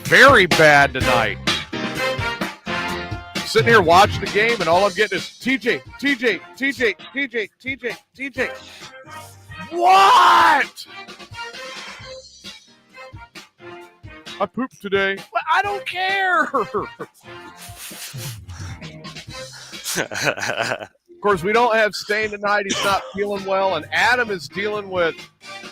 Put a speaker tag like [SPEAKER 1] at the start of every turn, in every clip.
[SPEAKER 1] very bad tonight. Sitting here watching the game, and all I'm getting is TJ. What? I pooped today. Well, I don't care. Of course, we don't have Stain tonight. He's not feeling well, and Adam is dealing with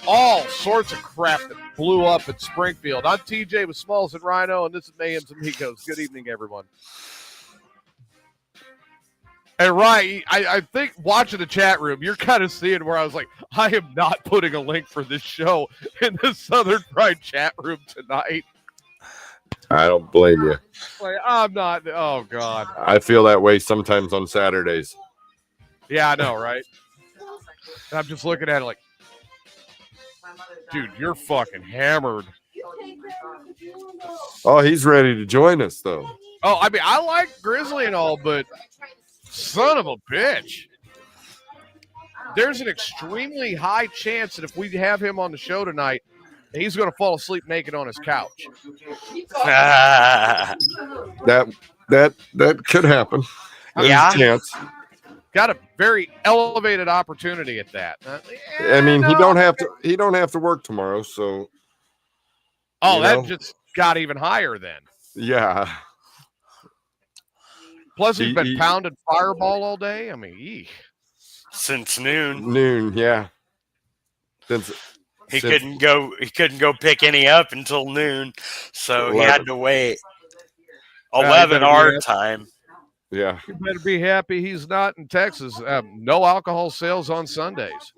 [SPEAKER 1] all sorts of crap that blew up at Springfield. I'm TJ with Smalls and Rhino, and this is Mayhem's Amigos. Good evening, everyone. And Ryan, I think watching the chat room, you're kind of seeing where I was like, I am not putting a link for this show in the Southern Pride chat room tonight.
[SPEAKER 2] I don't blame you.
[SPEAKER 1] Like, I'm not. Oh, God.
[SPEAKER 2] I feel that way sometimes on Saturdays.
[SPEAKER 1] Yeah, I know, right? And I'm just looking at it like, dude, you're fucking hammered.
[SPEAKER 2] Oh, he's ready to join us, though.
[SPEAKER 1] Oh, I mean, I like Grizzly and all, but son of a bitch. There's an extremely high chance that if we have him on the show tonight, he's going to fall asleep naked on his couch.
[SPEAKER 2] That could happen. There's a chance.
[SPEAKER 1] Got a very elevated opportunity at that.
[SPEAKER 2] I mean, he don't have to work tomorrow, so.
[SPEAKER 1] Oh, that just got even higher then.
[SPEAKER 2] Yeah.
[SPEAKER 1] Plus, he's been pounding Fireball all day. I mean,
[SPEAKER 3] since noon.
[SPEAKER 2] Noon, yeah.
[SPEAKER 3] He couldn't go pick any up until noon, so 11. He had to wait 11 our time.
[SPEAKER 2] Yeah.
[SPEAKER 1] You better be happy he's not in Texas. No alcohol sales on Sundays.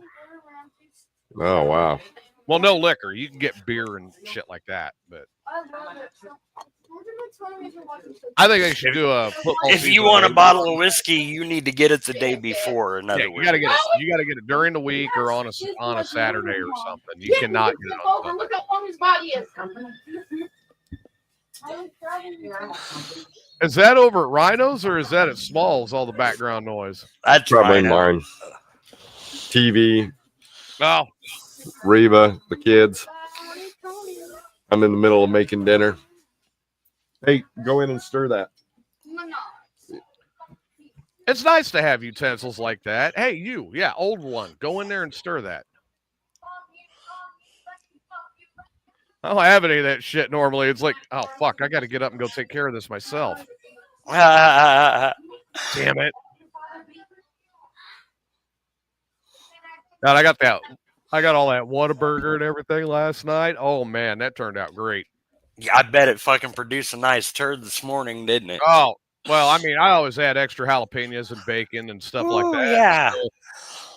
[SPEAKER 2] Oh, wow.
[SPEAKER 1] Well, no liquor. You can get beer and shit like that, but I think they should do a football.
[SPEAKER 3] If you want a bottle of whiskey, you need to get it the day before.
[SPEAKER 1] You got to get it. You got to get it during the week or on a Saturday or something. You cannot get it on Sunday.
[SPEAKER 4] Look how long his body is.
[SPEAKER 1] Is that over at Rhino's or is that at Smalls? All the background noise.
[SPEAKER 3] That's
[SPEAKER 2] probably mine. TV.
[SPEAKER 1] Oh,
[SPEAKER 2] Reba, the kids. I'm in the middle of making dinner. Hey, go in and stir that.
[SPEAKER 1] It's nice to have utensils like that. Hey, old one. Go in there and stir that. I don't have any of that shit normally. It's like, oh, fuck, I got to get up and go take care of this myself. Damn it. God, I got all that Whataburger and everything last night. Oh, man, that turned out great.
[SPEAKER 3] Yeah, I bet it fucking produced a nice turd this morning, didn't it?
[SPEAKER 1] Oh, well, I mean, I always add extra jalapenos and bacon and stuff like that.
[SPEAKER 3] Yeah.
[SPEAKER 1] So,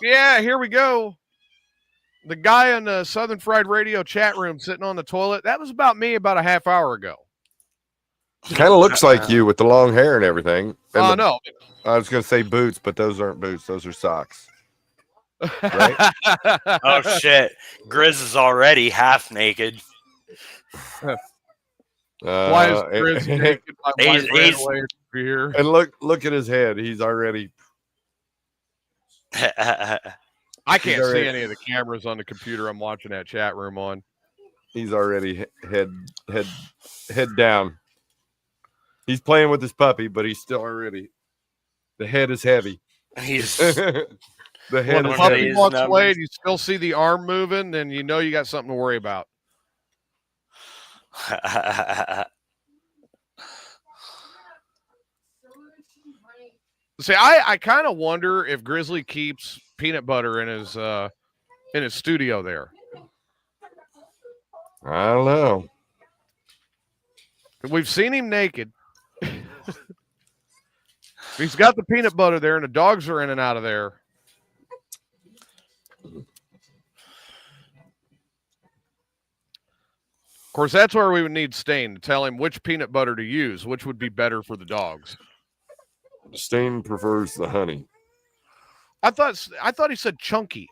[SPEAKER 1] yeah, here we go. The guy in the Southern Fried Radio chat room sitting on the toilet, that was about me about a half hour ago.
[SPEAKER 2] Kind of looks like you with the long hair and everything.
[SPEAKER 1] Oh, no.
[SPEAKER 2] I was going to say boots, but those aren't boots. Those are socks. Right?
[SPEAKER 3] Oh, shit. Grizz is already half naked.
[SPEAKER 1] Why is Grizz naked? He's here.
[SPEAKER 2] And look at his head. He's already.
[SPEAKER 1] I can't see any of the cameras on the computer I'm watching that chat room on.
[SPEAKER 2] He's already head down. He's playing with his puppy, but he's still already. The head is heavy.
[SPEAKER 3] He's
[SPEAKER 2] the head.
[SPEAKER 1] When the puppy walks away, and you still see the arm moving, then you know you got something to worry about. See, I kind of wonder if Grizzly keeps peanut butter in his studio there.
[SPEAKER 2] I don't know.
[SPEAKER 1] We've seen him naked. He's got the peanut butter there, and the dogs are in and out of there. Of course, that's where we would need Stain to tell him which peanut butter to use, which would be better for the dogs.
[SPEAKER 2] Stain prefers the honey.
[SPEAKER 1] I thought he said chunky.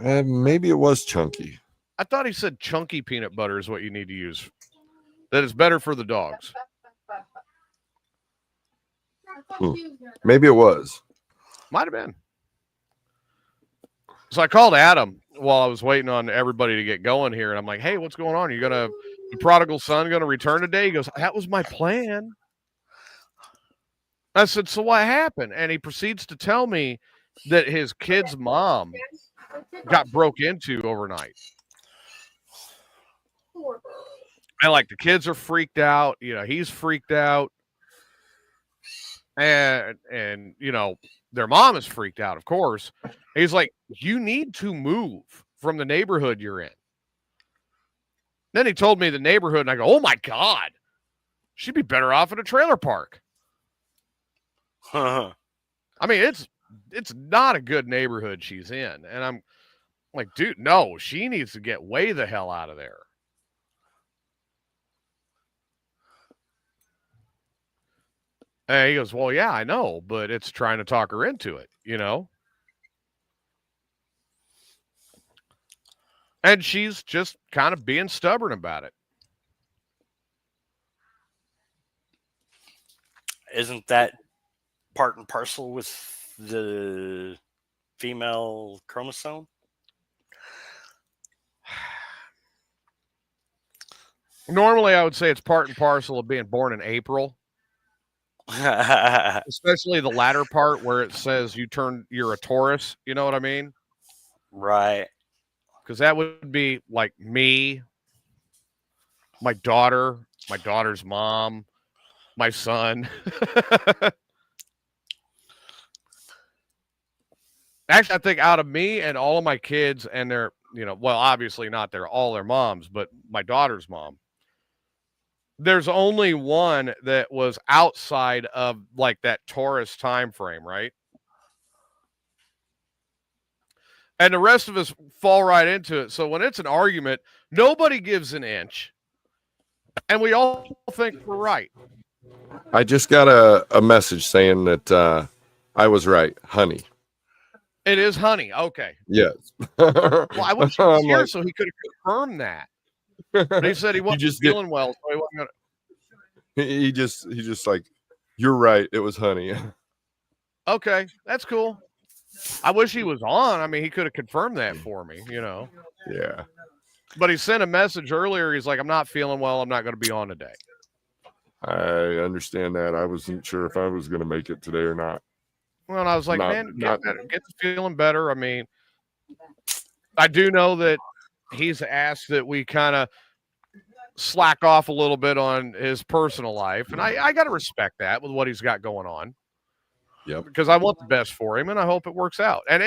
[SPEAKER 2] Maybe it was chunky.
[SPEAKER 1] I thought he said chunky peanut butter is what you need to use. That is better for the dogs.
[SPEAKER 2] Maybe it was.
[SPEAKER 1] Might have been. So I called Adam. while I was waiting on everybody to get going here, and I'm like, "Hey, what's going on? The prodigal son gonna return today?" He goes, "That was my plan." I said, "So what happened?" And he proceeds to tell me that his kid's mom got broke into overnight. And like the kids are freaked out, he's freaked out. And their mom is freaked out, of course. He's like, "You need to move from the neighborhood you're in." Then he told me the neighborhood, and I go, "Oh my God, she'd be better off in a trailer park."
[SPEAKER 3] Huh.
[SPEAKER 1] I mean, it's not a good neighborhood she's in. And I'm like, dude, no, she needs to get way the hell out of there. And he goes, "Well, yeah, I know, but it's trying to talk her into it, And she's just kind of being stubborn about it.
[SPEAKER 3] Isn't that part and parcel with the female chromosome?
[SPEAKER 1] Normally, I would say it's part and parcel of being born in April, especially the latter part where it says you're a Taurus. You know what I mean?
[SPEAKER 3] Right.
[SPEAKER 1] Because that would be like me, my daughter's mom, my son. Actually, I think out of me and all of my kids and their, obviously not all their moms, but my daughter's mom, there's only one that was outside of like that Taurus time frame, right? And the rest of us fall right into it. So when it's an argument, nobody gives an inch. And we all think we're right.
[SPEAKER 2] I just got a message saying that I was right, honey.
[SPEAKER 1] It is honey. Okay.
[SPEAKER 2] Yes.
[SPEAKER 1] Well, I wish he was here so he could have confirmed that. But he said he wasn't feeling well, so he wasn't going to.
[SPEAKER 2] He just like, "You're right. It was honey."
[SPEAKER 1] Okay, that's cool. I wish he was on. I mean, he could have confirmed that for me,
[SPEAKER 2] Yeah.
[SPEAKER 1] But he sent a message earlier. He's like, "I'm not feeling well. I'm not going to be on today."
[SPEAKER 2] I understand that. I wasn't sure if I was going to make it today or not.
[SPEAKER 1] Well, and I was like, "Man, get to feeling better." I mean, I do know that he's asked that we kind of slack off a little bit on his personal life, and I got to respect that with what he's got going on.
[SPEAKER 2] Yep.
[SPEAKER 1] Because I want the best for him, and I hope it works out. And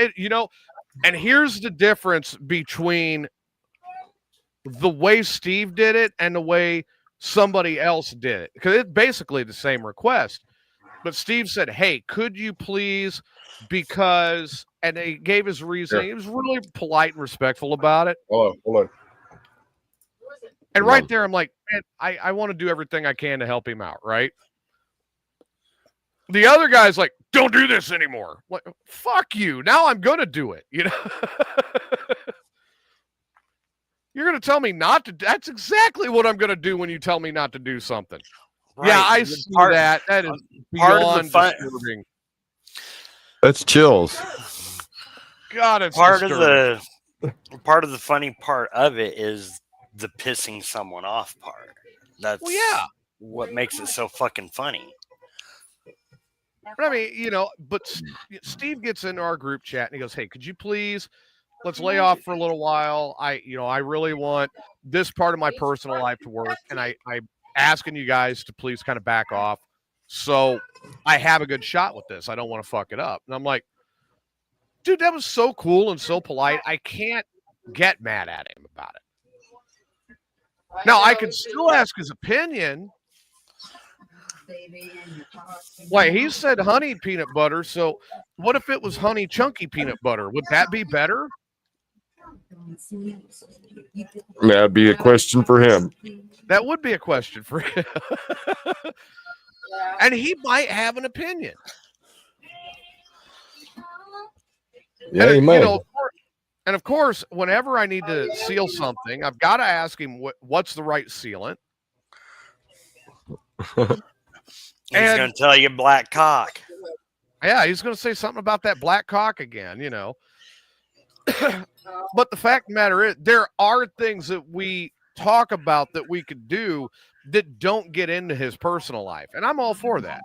[SPEAKER 1] and here's the difference between the way Steve did it and the way somebody else did it, because it's basically the same request. But Steve said, "Hey, could you please?" Because, and he gave his reason. Yeah. He was really polite and respectful about it.
[SPEAKER 2] Hold on.
[SPEAKER 1] And right there, I'm like, man, I want to do everything I can to help him out, right? The other guy's like, "Don't do this anymore." Like, fuck you. Now I'm going to do it, You're going to tell me not to. That's exactly what I'm going to do when you tell me not to do something. Right. Yeah, I see that. That is beyond disturbing.
[SPEAKER 2] That's chills.
[SPEAKER 1] God, it's
[SPEAKER 3] part disturbing. Part of the funny part of it is the pissing someone off part. That's what makes it so fucking funny.
[SPEAKER 1] But I mean, but Steve gets into our group chat and he goes, "Hey, could you please, let's lay off for a little while. I really want this part of my personal life to work. And I'm asking you guys to please kind of back off so I have a good shot with this. I don't want to fuck it up." And I'm like, dude, that was so cool and so polite. I can't get mad at him about it. Now, I could still ask his opinion. Like, he said honey peanut butter, so what if it was honey chunky peanut butter? Would that be better?
[SPEAKER 2] That'd be a question for him.
[SPEAKER 1] That would be a question for him. And he might have an opinion.
[SPEAKER 2] Yeah, he might.
[SPEAKER 1] And of course, whenever I need to seal something, I've got to ask him what's the right sealant.
[SPEAKER 3] He's going to tell you black cock.
[SPEAKER 1] Yeah, he's going to say something about that black cock again, But the fact of the matter is, there are things that we talk about that we could do that don't get into his personal life. And I'm all for that.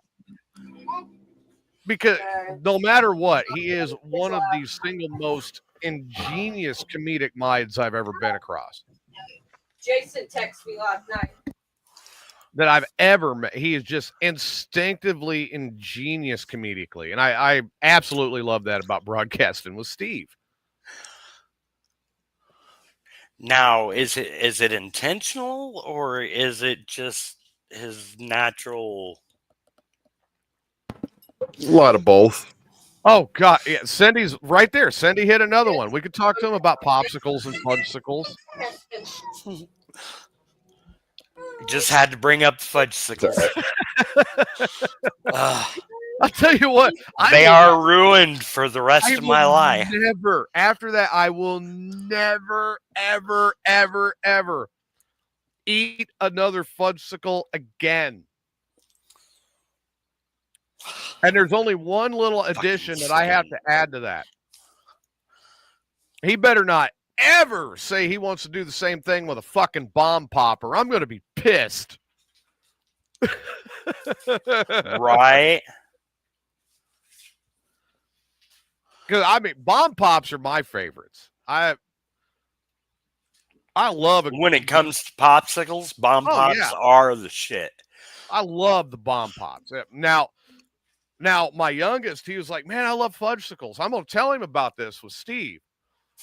[SPEAKER 1] Because no matter what, he is one of the single most ingenious comedic minds I've ever been across.
[SPEAKER 4] Jason texted me last night.
[SPEAKER 1] That I've ever met. He is just instinctively ingenious comedically. And I absolutely love that about broadcasting with Steve.
[SPEAKER 3] Now, is it intentional, or is it just his natural?
[SPEAKER 2] A lot of both.
[SPEAKER 1] Oh God, yeah, Cindy's right there. Cindy hit another one. We could talk to him about popsicles and fudgesicles.
[SPEAKER 3] Just had to bring up the fudgesicles.
[SPEAKER 1] I'll tell you what,
[SPEAKER 3] they are ruined for the rest of my life.
[SPEAKER 1] Never, after that, I will never, ever, ever, ever eat another fudgesicle again. And there's only one little addition that I have to add to that. He better not ever say he wants to do the same thing with a fucking bomb popper. I'm going to be pissed.
[SPEAKER 3] Right?
[SPEAKER 1] Because I mean, bomb pops are my favorites. I love it.
[SPEAKER 3] When it comes to popsicles, bomb pops are the shit.
[SPEAKER 1] I love the bomb pops. Now, my youngest, he was like, man, I love fudgesicles. I'm going to tell him about this with Steve.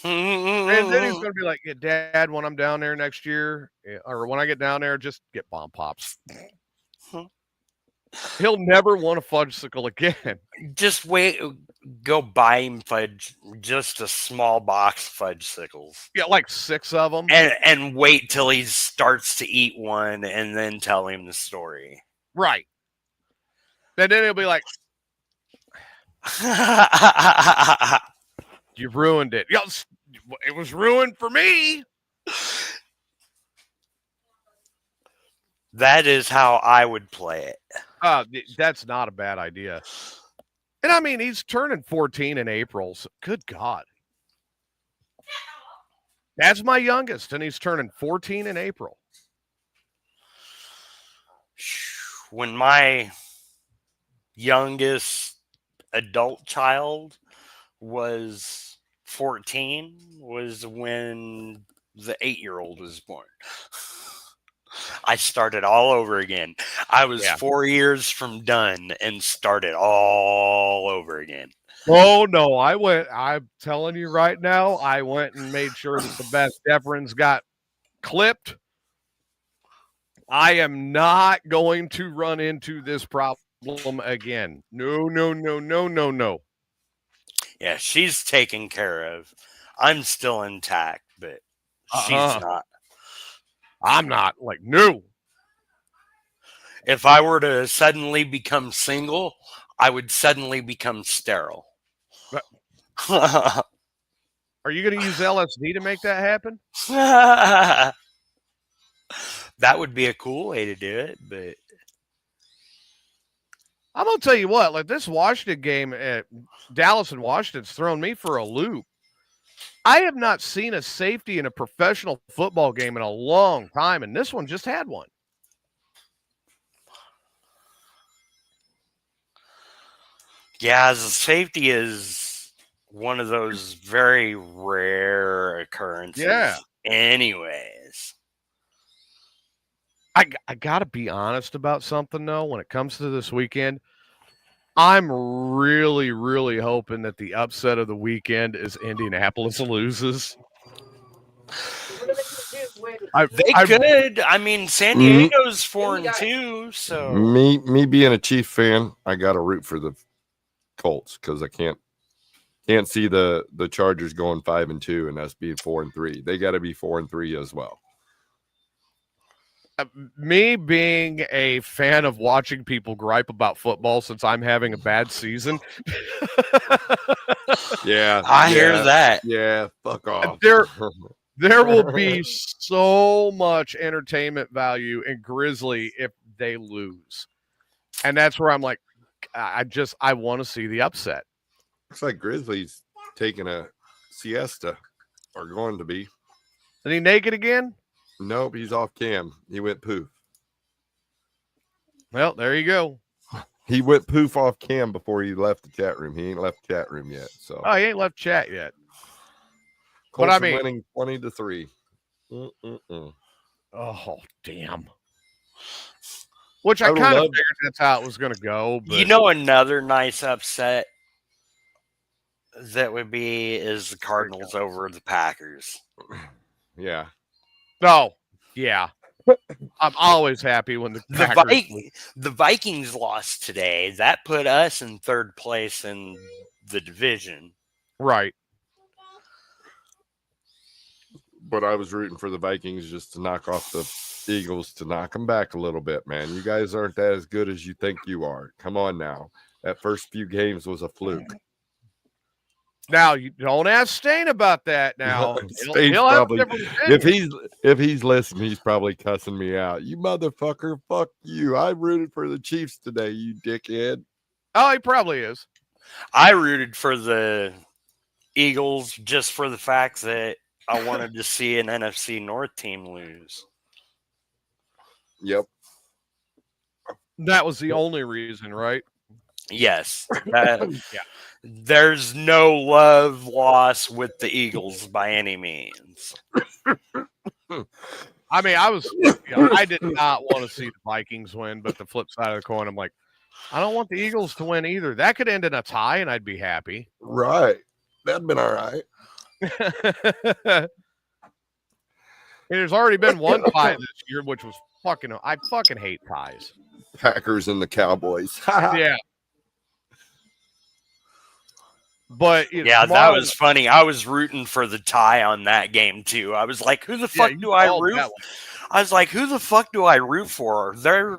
[SPEAKER 1] And then he's going to be like, yeah, Dad, when I'm down there next year, or when I get down there, just get bomb pops. He'll never want a fudgesicle again.
[SPEAKER 3] Just wait. Go buy him just a small box of fudgesicles.
[SPEAKER 1] Yeah, like 6 of them.
[SPEAKER 3] And wait till he starts to eat one and then tell him the story.
[SPEAKER 1] Right. And then he'll be like, you ruined it. It was ruined for me.
[SPEAKER 3] That is how I would play it.
[SPEAKER 1] That's not a bad idea. And I mean, he's turning 14 in April. So good God. That's my youngest, and he's turning 14 in April.
[SPEAKER 3] When my youngest adult child was 14 was when the 8-year-old was born. I started all over again. I was 4 years from done and started all over again.
[SPEAKER 1] Oh, no. I'm telling you right now, I went and made sure that the best Deferens got clipped. I am not going to run into this problem again. No.
[SPEAKER 3] Yeah, she's taken care of. I'm still intact, but she's not.
[SPEAKER 1] I'm not. Like, no.
[SPEAKER 3] If I were to suddenly become single, I would suddenly become sterile.
[SPEAKER 1] Are you going to use LSD to make that happen?
[SPEAKER 3] That would be a cool way to do it, but
[SPEAKER 1] I'm going to tell you what, like this Washington game, Dallas and Washington's thrown me for a loop. I have not seen a safety in a professional football game in a long time, and this one just had one.
[SPEAKER 3] Yeah, the safety is one of those very rare occurrences.
[SPEAKER 1] Yeah.
[SPEAKER 3] Anyways.
[SPEAKER 1] I got to be honest about something, though, when it comes to this weekend. I'm really, really hoping that the upset of the weekend is Indianapolis loses.
[SPEAKER 3] They could. I mean, San Diego's 4-2, so
[SPEAKER 2] me being a Chief fan, I got to root for the Colts because I can't see the Chargers going 5-2 and us being 4-3. They got to be 4-3 as well.
[SPEAKER 1] Me being a fan of watching people gripe about football since I'm having a bad season.
[SPEAKER 3] I hear that.
[SPEAKER 2] Yeah, fuck off.
[SPEAKER 1] There will be so much entertainment value in Grizzly if they lose. And that's where I'm like, I want to see the upset.
[SPEAKER 2] Looks like Grizzly's taking a siesta. Are going to be.
[SPEAKER 1] Is he naked again?
[SPEAKER 2] Nope, he's off cam. He went poof.
[SPEAKER 1] Well, there you go.
[SPEAKER 2] He went poof off cam before he left the chat room. He ain't left the chat room yet. So
[SPEAKER 1] Oh, he ain't left chat yet.
[SPEAKER 2] Colts
[SPEAKER 1] but I
[SPEAKER 2] are
[SPEAKER 1] mean,
[SPEAKER 2] winning 20-3.
[SPEAKER 1] Oh, damn. Which I
[SPEAKER 2] I would
[SPEAKER 1] kind of
[SPEAKER 2] love-
[SPEAKER 1] figured that's how it was going to go. But
[SPEAKER 3] You know, another nice upset that would be is the Cardinals over the Packers.
[SPEAKER 2] Yeah.
[SPEAKER 1] no, yeah. I'm always happy when the Packers lose.
[SPEAKER 3] The Vikings lost today. That put us in third place in the division.
[SPEAKER 1] Right.
[SPEAKER 2] But I was rooting for the Vikings just to knock off the Eagles, to knock them back a little bit, man. You guys aren't as good as you think you are. Come on now. That first few games was a fluke.
[SPEAKER 1] Now, you don't ask Stain about that now.
[SPEAKER 2] Stain's
[SPEAKER 1] He'll have a
[SPEAKER 2] probably,
[SPEAKER 1] different opinion.
[SPEAKER 2] if he's listening, he's probably cussing me out. You motherfucker, fuck you. I rooted for the Chiefs today, you dickhead.
[SPEAKER 1] Oh, he probably is.
[SPEAKER 3] I rooted for the Eagles just for the fact that I wanted to see an NFC North team lose.
[SPEAKER 2] Yep.
[SPEAKER 1] That was the only reason, right?
[SPEAKER 3] Yes.
[SPEAKER 1] Yeah.
[SPEAKER 3] There's no love lost with the Eagles by any means.
[SPEAKER 1] I mean, I did not want to see the Vikings win, but the flip side of the coin, I'm like, I don't want the Eagles to win either. That could end in a tie, and I'd be happy.
[SPEAKER 2] Right. That'd been all right.
[SPEAKER 1] There's already been one tie this year, which was I fucking hate ties.
[SPEAKER 2] Packers and the Cowboys.
[SPEAKER 1] Yeah. But
[SPEAKER 3] Yeah, that was funny. I was rooting for the tie on that game too. I was like, "Who the fuck do I root?" I was like, "Who the fuck do I root for?" They're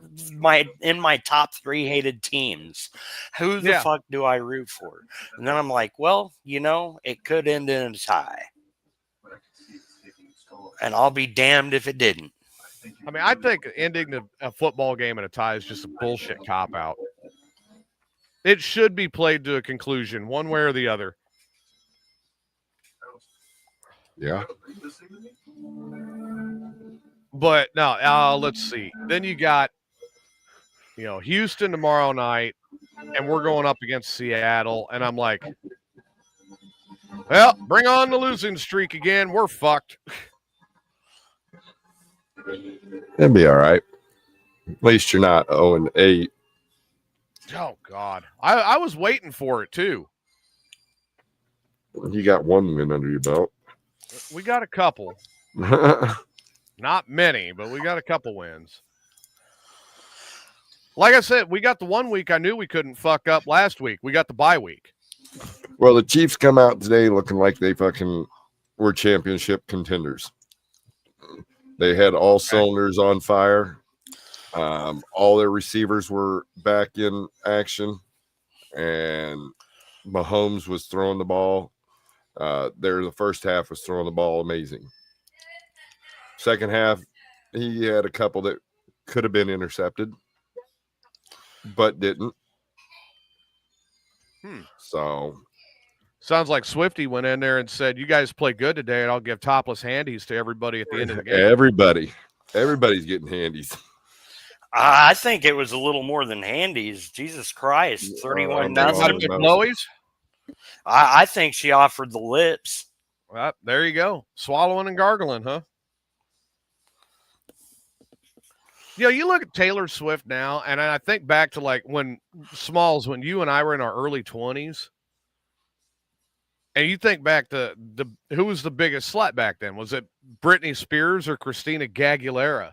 [SPEAKER 3] in my top 3 hated teams. Who the fuck do I root for? And then I'm like, "Well, it could end in a tie, and I'll be damned if it didn't."
[SPEAKER 1] I mean, I think ending a football game in a tie is just a bullshit cop out. It should be played to a conclusion, one way or the other.
[SPEAKER 2] Yeah.
[SPEAKER 1] But no, let's see. Then you got, Houston tomorrow night, and we're going up against Seattle. And I'm like, well, bring on the losing streak again. We're fucked.
[SPEAKER 2] It'd be all right. At least you're not 0-8.
[SPEAKER 1] Oh, God. I was waiting for it, too.
[SPEAKER 2] You got one win under your belt.
[SPEAKER 1] We got a couple. Not many, but we got a couple wins. Like I said, we got the 1 week I knew we couldn't fuck up last week. We got the bye week.
[SPEAKER 2] Well, the Chiefs come out today looking like they fucking were championship contenders. They had all cylinders on fire. All their receivers were back in action, and Mahomes was throwing the ball. The first half was throwing the ball amazing. Second half, he had a couple that could have been intercepted, but didn't. So
[SPEAKER 1] sounds like Swifty went in there and said, "You guys play good today, and I'll give topless handies to everybody at the end of the game."
[SPEAKER 2] Everybody's getting handies.
[SPEAKER 3] I think it was a little more than handies. Jesus Christ, 31-0.
[SPEAKER 1] Might have been blowies.
[SPEAKER 3] I think she offered the lips.
[SPEAKER 1] Well, there you go. Swallowing and gargling, huh? You look at Taylor Swift now, and I think back to like when you and I were in our early 20s, and you think back to who was the biggest slut back then? Was it Britney Spears or Christina Aguilera?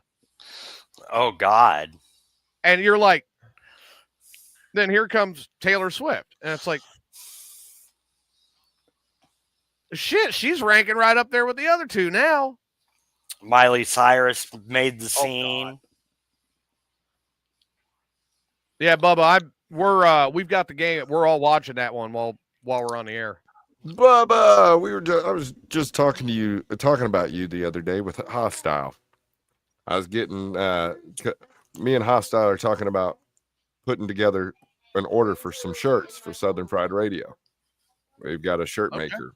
[SPEAKER 3] Oh, God.
[SPEAKER 1] And you're like, then here comes Taylor Swift. And it's like, shit, she's ranking right up there with the other two now.
[SPEAKER 3] Miley Cyrus made the scene.
[SPEAKER 1] Yeah, Bubba, we've got the game. We're all watching that one while we're on the air.
[SPEAKER 2] Bubba, I was just talking about you the other day with Hostile. I was getting me and Hostile are talking about putting together an order for some shirts for Southern Pride Radio. We've got a shirt maker,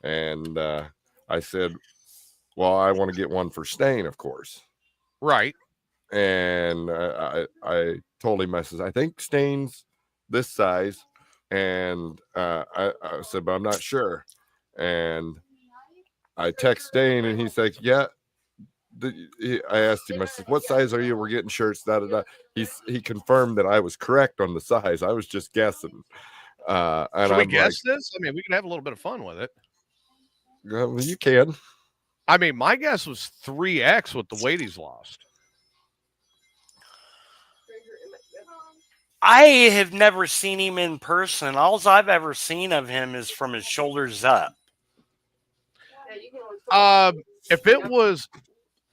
[SPEAKER 2] and I said, well, I want to get one for Stain, of course.
[SPEAKER 1] Right.
[SPEAKER 2] And I told him, I says, I think Stain's this size. And I said, but I'm not sure. And I text Stain, and he's like, yeah. I asked him, I said, what size are you? We're getting shirts, da da da. He confirmed that I was correct on the size. I was just guessing. And
[SPEAKER 1] Should we
[SPEAKER 2] I'm
[SPEAKER 1] guess this? I mean, we can have a little bit of fun with it.
[SPEAKER 2] well, you can.
[SPEAKER 1] I mean, my guess was 3X with the weight he's lost.
[SPEAKER 3] I have never seen him in person. All I've ever seen of him is from his shoulders up.
[SPEAKER 1] If it was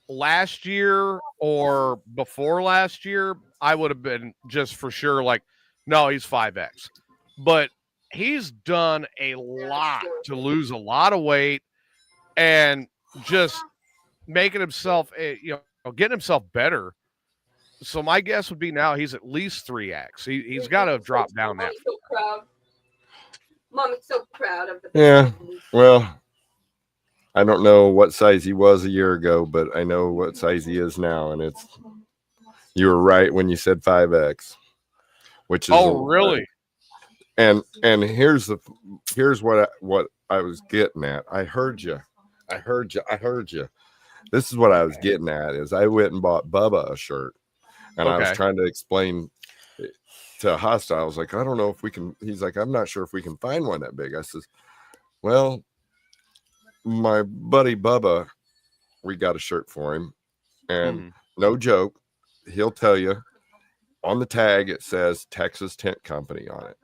[SPEAKER 1] last year or before last year, I would have been just for sure like, no, he's 5X. But he's done a lot to lose a lot of weight and just making himself, getting himself better. So my guess would be now he's at least 3X. He's got to have dropped down that.
[SPEAKER 4] So proud. Mommy's so proud of the
[SPEAKER 2] Yeah. Well, I don't know what size he was a year ago, but I know what size he is now, and you were right when you said 5X, which is
[SPEAKER 1] really?
[SPEAKER 2] And here's what I was getting at. I heard you. This is what I was getting at is I went and bought Bubba a shirt, and I was trying to explain to Hostile. I was like, I don't know if we can. He's like, I'm not sure if we can find one that big. I says, well, my buddy Bubba, we got a shirt for him, and no joke, he'll tell you on the tag it says Texas Tent Company on it.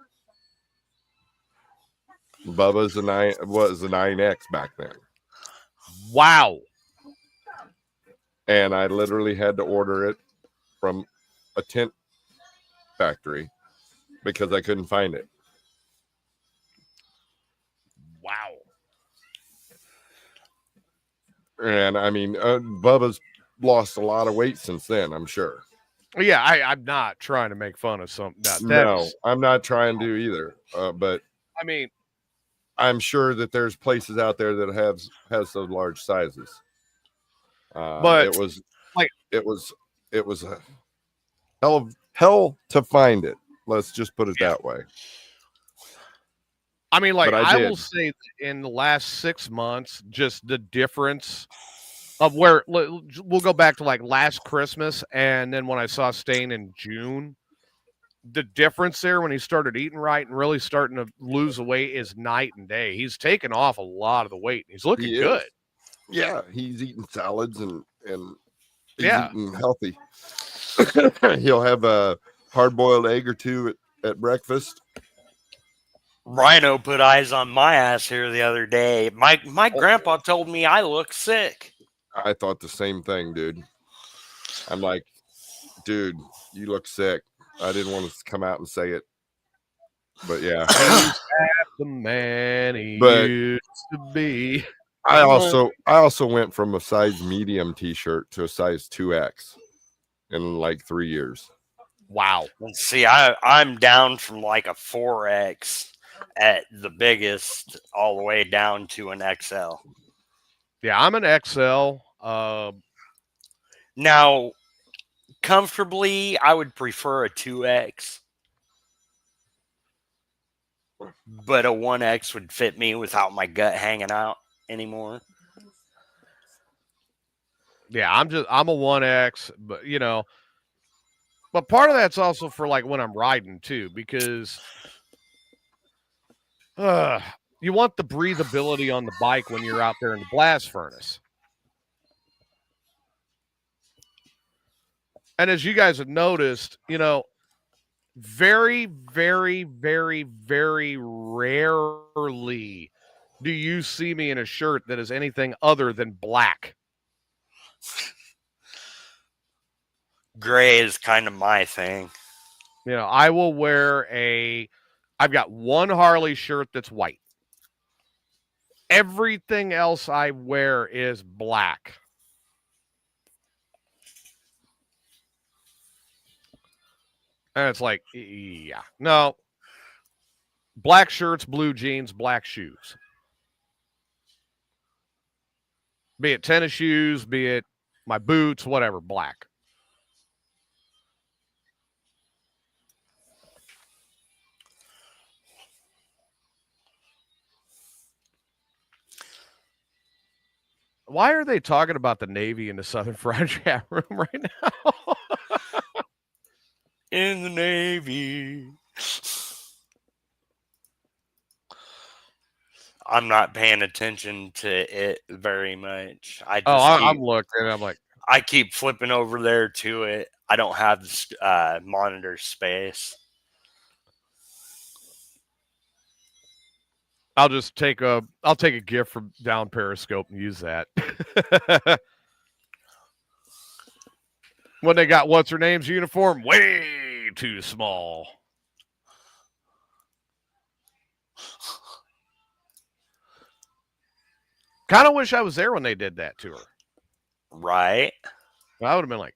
[SPEAKER 2] Bubba's was a 9X back then.
[SPEAKER 1] Wow.
[SPEAKER 2] And I literally had to order it from a tent factory because I couldn't find it.
[SPEAKER 1] Wow.
[SPEAKER 2] And I mean, Bubba's lost a lot of weight since then, I'm sure.
[SPEAKER 1] Yeah, I'm not trying to make fun of something.
[SPEAKER 2] No, I'm not trying to either. But
[SPEAKER 1] I mean,
[SPEAKER 2] I'm sure that there's places out there that has those large sizes.
[SPEAKER 1] But
[SPEAKER 2] it was a hell to find it. Let's just put it that way.
[SPEAKER 1] I mean, like I will say in the last 6 months, just the difference of where we'll go back to like last Christmas. And then when I saw Stain in June, the difference there when he started eating right and really starting to lose the weight is night and day. He's taken off a lot of the weight. He's looking good.
[SPEAKER 2] Yeah, he's eating salads and he's
[SPEAKER 1] yeah,
[SPEAKER 2] eating healthy. He'll have a hard-boiled egg or two at breakfast.
[SPEAKER 3] Rhino put eyes on my ass here the other day. My grandpa told me I look sick.
[SPEAKER 2] I thought the same thing, dude. I'm like, dude, you look sick. I didn't want to come out and say it, but yeah.
[SPEAKER 1] He's the man he used to be.
[SPEAKER 2] I also went from a size medium t-shirt to a size 2X in like 3 years.
[SPEAKER 1] Wow.
[SPEAKER 3] See, I'm down from like a 4X at the biggest all the way down to an XL.
[SPEAKER 1] Yeah, I'm an XL.
[SPEAKER 3] Now, comfortably, I would prefer a 2X. But a 1X would fit me without my gut hanging out anymore.
[SPEAKER 1] Yeah, I'm a 1X, but but part of that's also for like when I'm riding too, because you want the breathability on the bike when you're out there in the blast furnace. And as you guys have noticed, very, very, very, very rarely do you see me in a shirt that is anything other than black.
[SPEAKER 3] Gray is kind of my thing.
[SPEAKER 1] I will wear I've got one Harley shirt that's white. Everything else I wear is black. And it's like, yeah, no. Black shirts, blue jeans, black shoes. Be it tennis shoes, be it my boots, whatever, black. Why are they talking about the Navy in the Southern Fried chat room right now?
[SPEAKER 3] In the Navy. I'm not paying attention to it very much.
[SPEAKER 1] I'm looking. I'm like,
[SPEAKER 3] I keep flipping over there to it. I don't have monitor space.
[SPEAKER 1] I'll take a GIF from down Periscope and use that. When they got what's her name's uniform way too small. Kind of wish I was there when they did that to her.
[SPEAKER 3] Right.
[SPEAKER 1] I would have been like,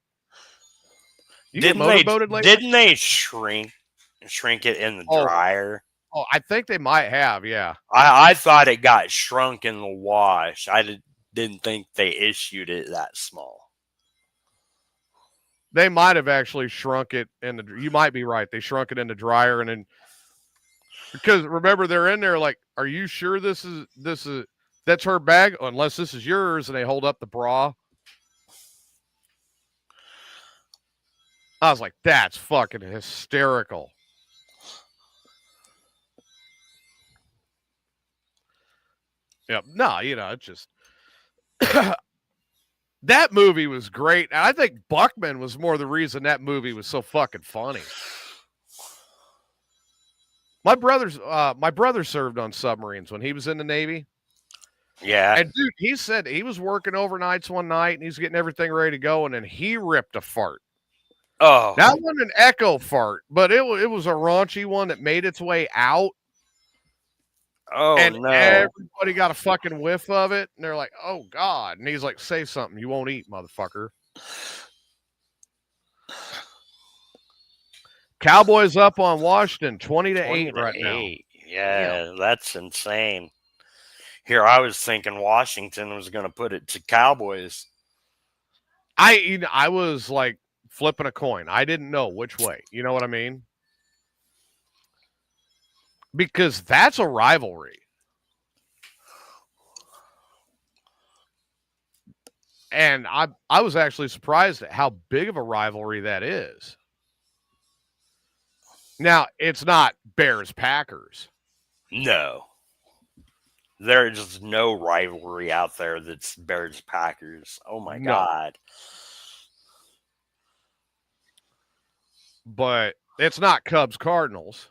[SPEAKER 3] didn't they shrink it in the dryer?
[SPEAKER 1] Oh, I think they might have, yeah.
[SPEAKER 3] I thought it got shrunk in the wash. I didn't think they issued it that small.
[SPEAKER 1] They might have actually shrunk it in the. You might be right. They shrunk it in the dryer, and then because remember they're in there like, are you sure this is that's her bag? Unless this is yours, and they hold up the bra. I was like, that's fucking hysterical. Yep. No, it's just that movie was great. And I think Buckman was more the reason that movie was so fucking funny. My brother served on submarines when he was in the Navy.
[SPEAKER 3] Yeah.
[SPEAKER 1] And dude, he said he was working overnights one night and he's getting everything ready to go, and then he ripped a fart.
[SPEAKER 3] Oh.
[SPEAKER 1] That wasn't an echo fart, but it was a raunchy one that made its way out.
[SPEAKER 3] Oh,
[SPEAKER 1] and
[SPEAKER 3] no.
[SPEAKER 1] Everybody got a fucking whiff of it, and they're like, oh, God. And he's like, say something. You won't eat, motherfucker. Cowboys up on Washington, 20-8 right now.
[SPEAKER 3] Yeah, that's insane. Here, I was thinking Washington was going to put it to Cowboys.
[SPEAKER 1] I was like flipping a coin. I didn't know which way. You know what I mean? Because that's a rivalry. And I was actually surprised at how big of a rivalry that is. Now, it's not Bears-Packers.
[SPEAKER 3] No. There's no rivalry out there that's Bears-Packers. Oh, my God.
[SPEAKER 1] But it's not Cubs-Cardinals.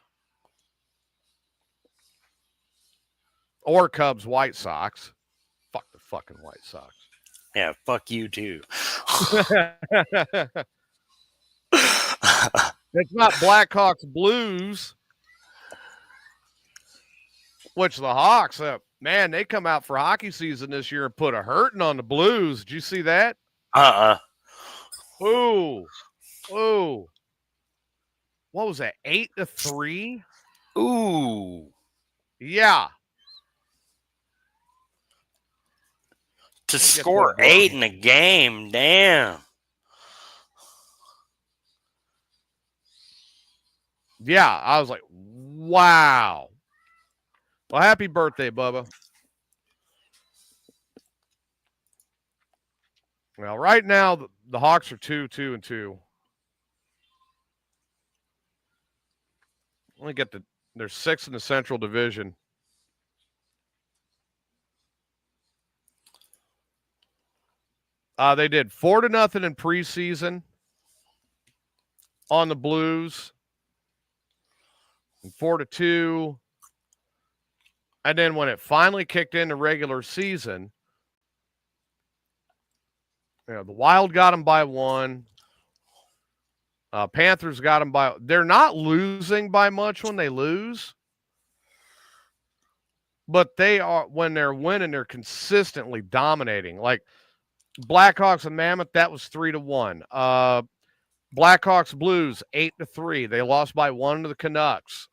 [SPEAKER 1] Or Cubs-White Sox. Fuck the fucking White Sox.
[SPEAKER 3] Yeah, fuck you too.
[SPEAKER 1] It's not Blackhawks Blues. Which the Hawks, man, they come out for hockey season this year and put a hurting on the Blues. Did you see that? Ooh. What was that? 8-3?
[SPEAKER 3] Ooh.
[SPEAKER 1] Yeah.
[SPEAKER 3] To score 8 in a game, damn.
[SPEAKER 1] Yeah, I was like, wow. Well, happy birthday, Bubba. Well, right now, the Hawks are 2-2-2. Let me get they're 6th in the Central Division. They did 4-0 in preseason on the Blues, and 4-2. And then when it finally kicked in the regular season, the Wild got them by 1. Panthers got them by. They're not losing by much when they lose, but they are when they're winning. They're consistently dominating. Like Blackhawks and Mammoth, that was 3-1. Blackhawks Blues 8-3. They lost by 1 to the Canucks,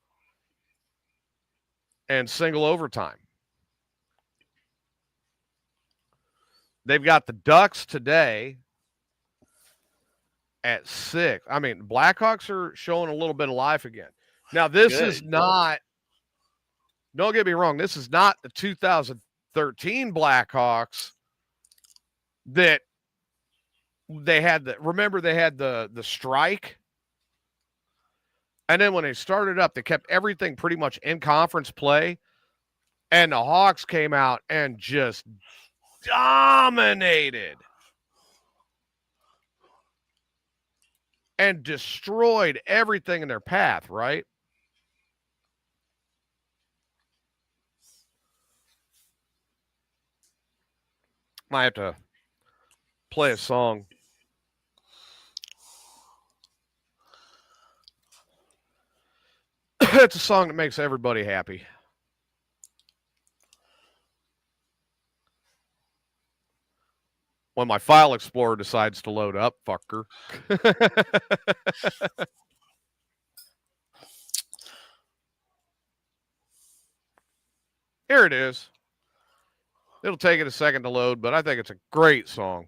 [SPEAKER 1] and single overtime. They've got the Ducks today at 6. I mean, Blackhawks are showing a little bit of life again. Now, this is not, don't get me wrong, this is not the 2013 Blackhawks that they had. Remember, they had the strike? And then when they started up, they kept everything pretty much in conference play. And the Hawks came out and just dominated and destroyed everything in their path, right? Might have to play a song. It's a song that makes everybody happy. When my file explorer decides to load up, fucker. Here it is. It'll take it a second to load, but I think it's a great song.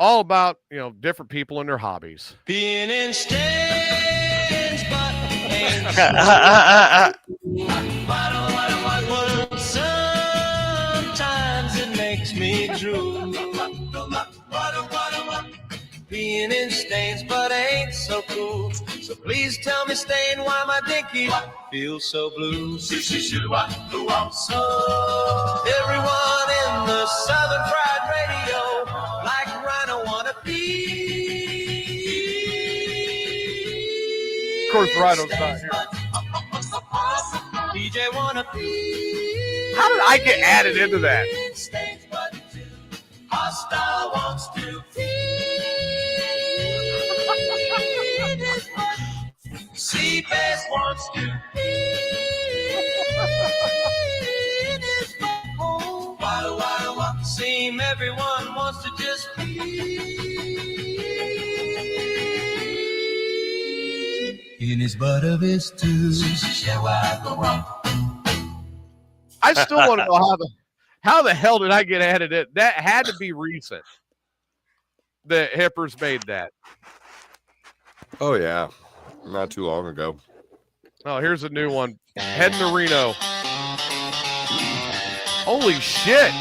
[SPEAKER 1] All about, different people and their hobbies.
[SPEAKER 5] Being in stands, but sometimes it makes me drool. Being in stains, but ain't so cool. So please tell me, Stain, why my dinky feels so blue. So everyone in the Southern Fried Radio, like Rhino wanna be.
[SPEAKER 1] Of course, Rhino's not here.
[SPEAKER 5] DJ wanna be.
[SPEAKER 1] How did I get added into that?
[SPEAKER 5] Hostile wants to Seabass wants to seem everyone wants to just in his butt of his tooth.
[SPEAKER 1] I still want to know how the hell did I get added in? That had to be recent. The Hippers made that.
[SPEAKER 2] Oh, yeah. Not too long ago.
[SPEAKER 1] Oh, here's a new one. Heading to Reno. Holy shit.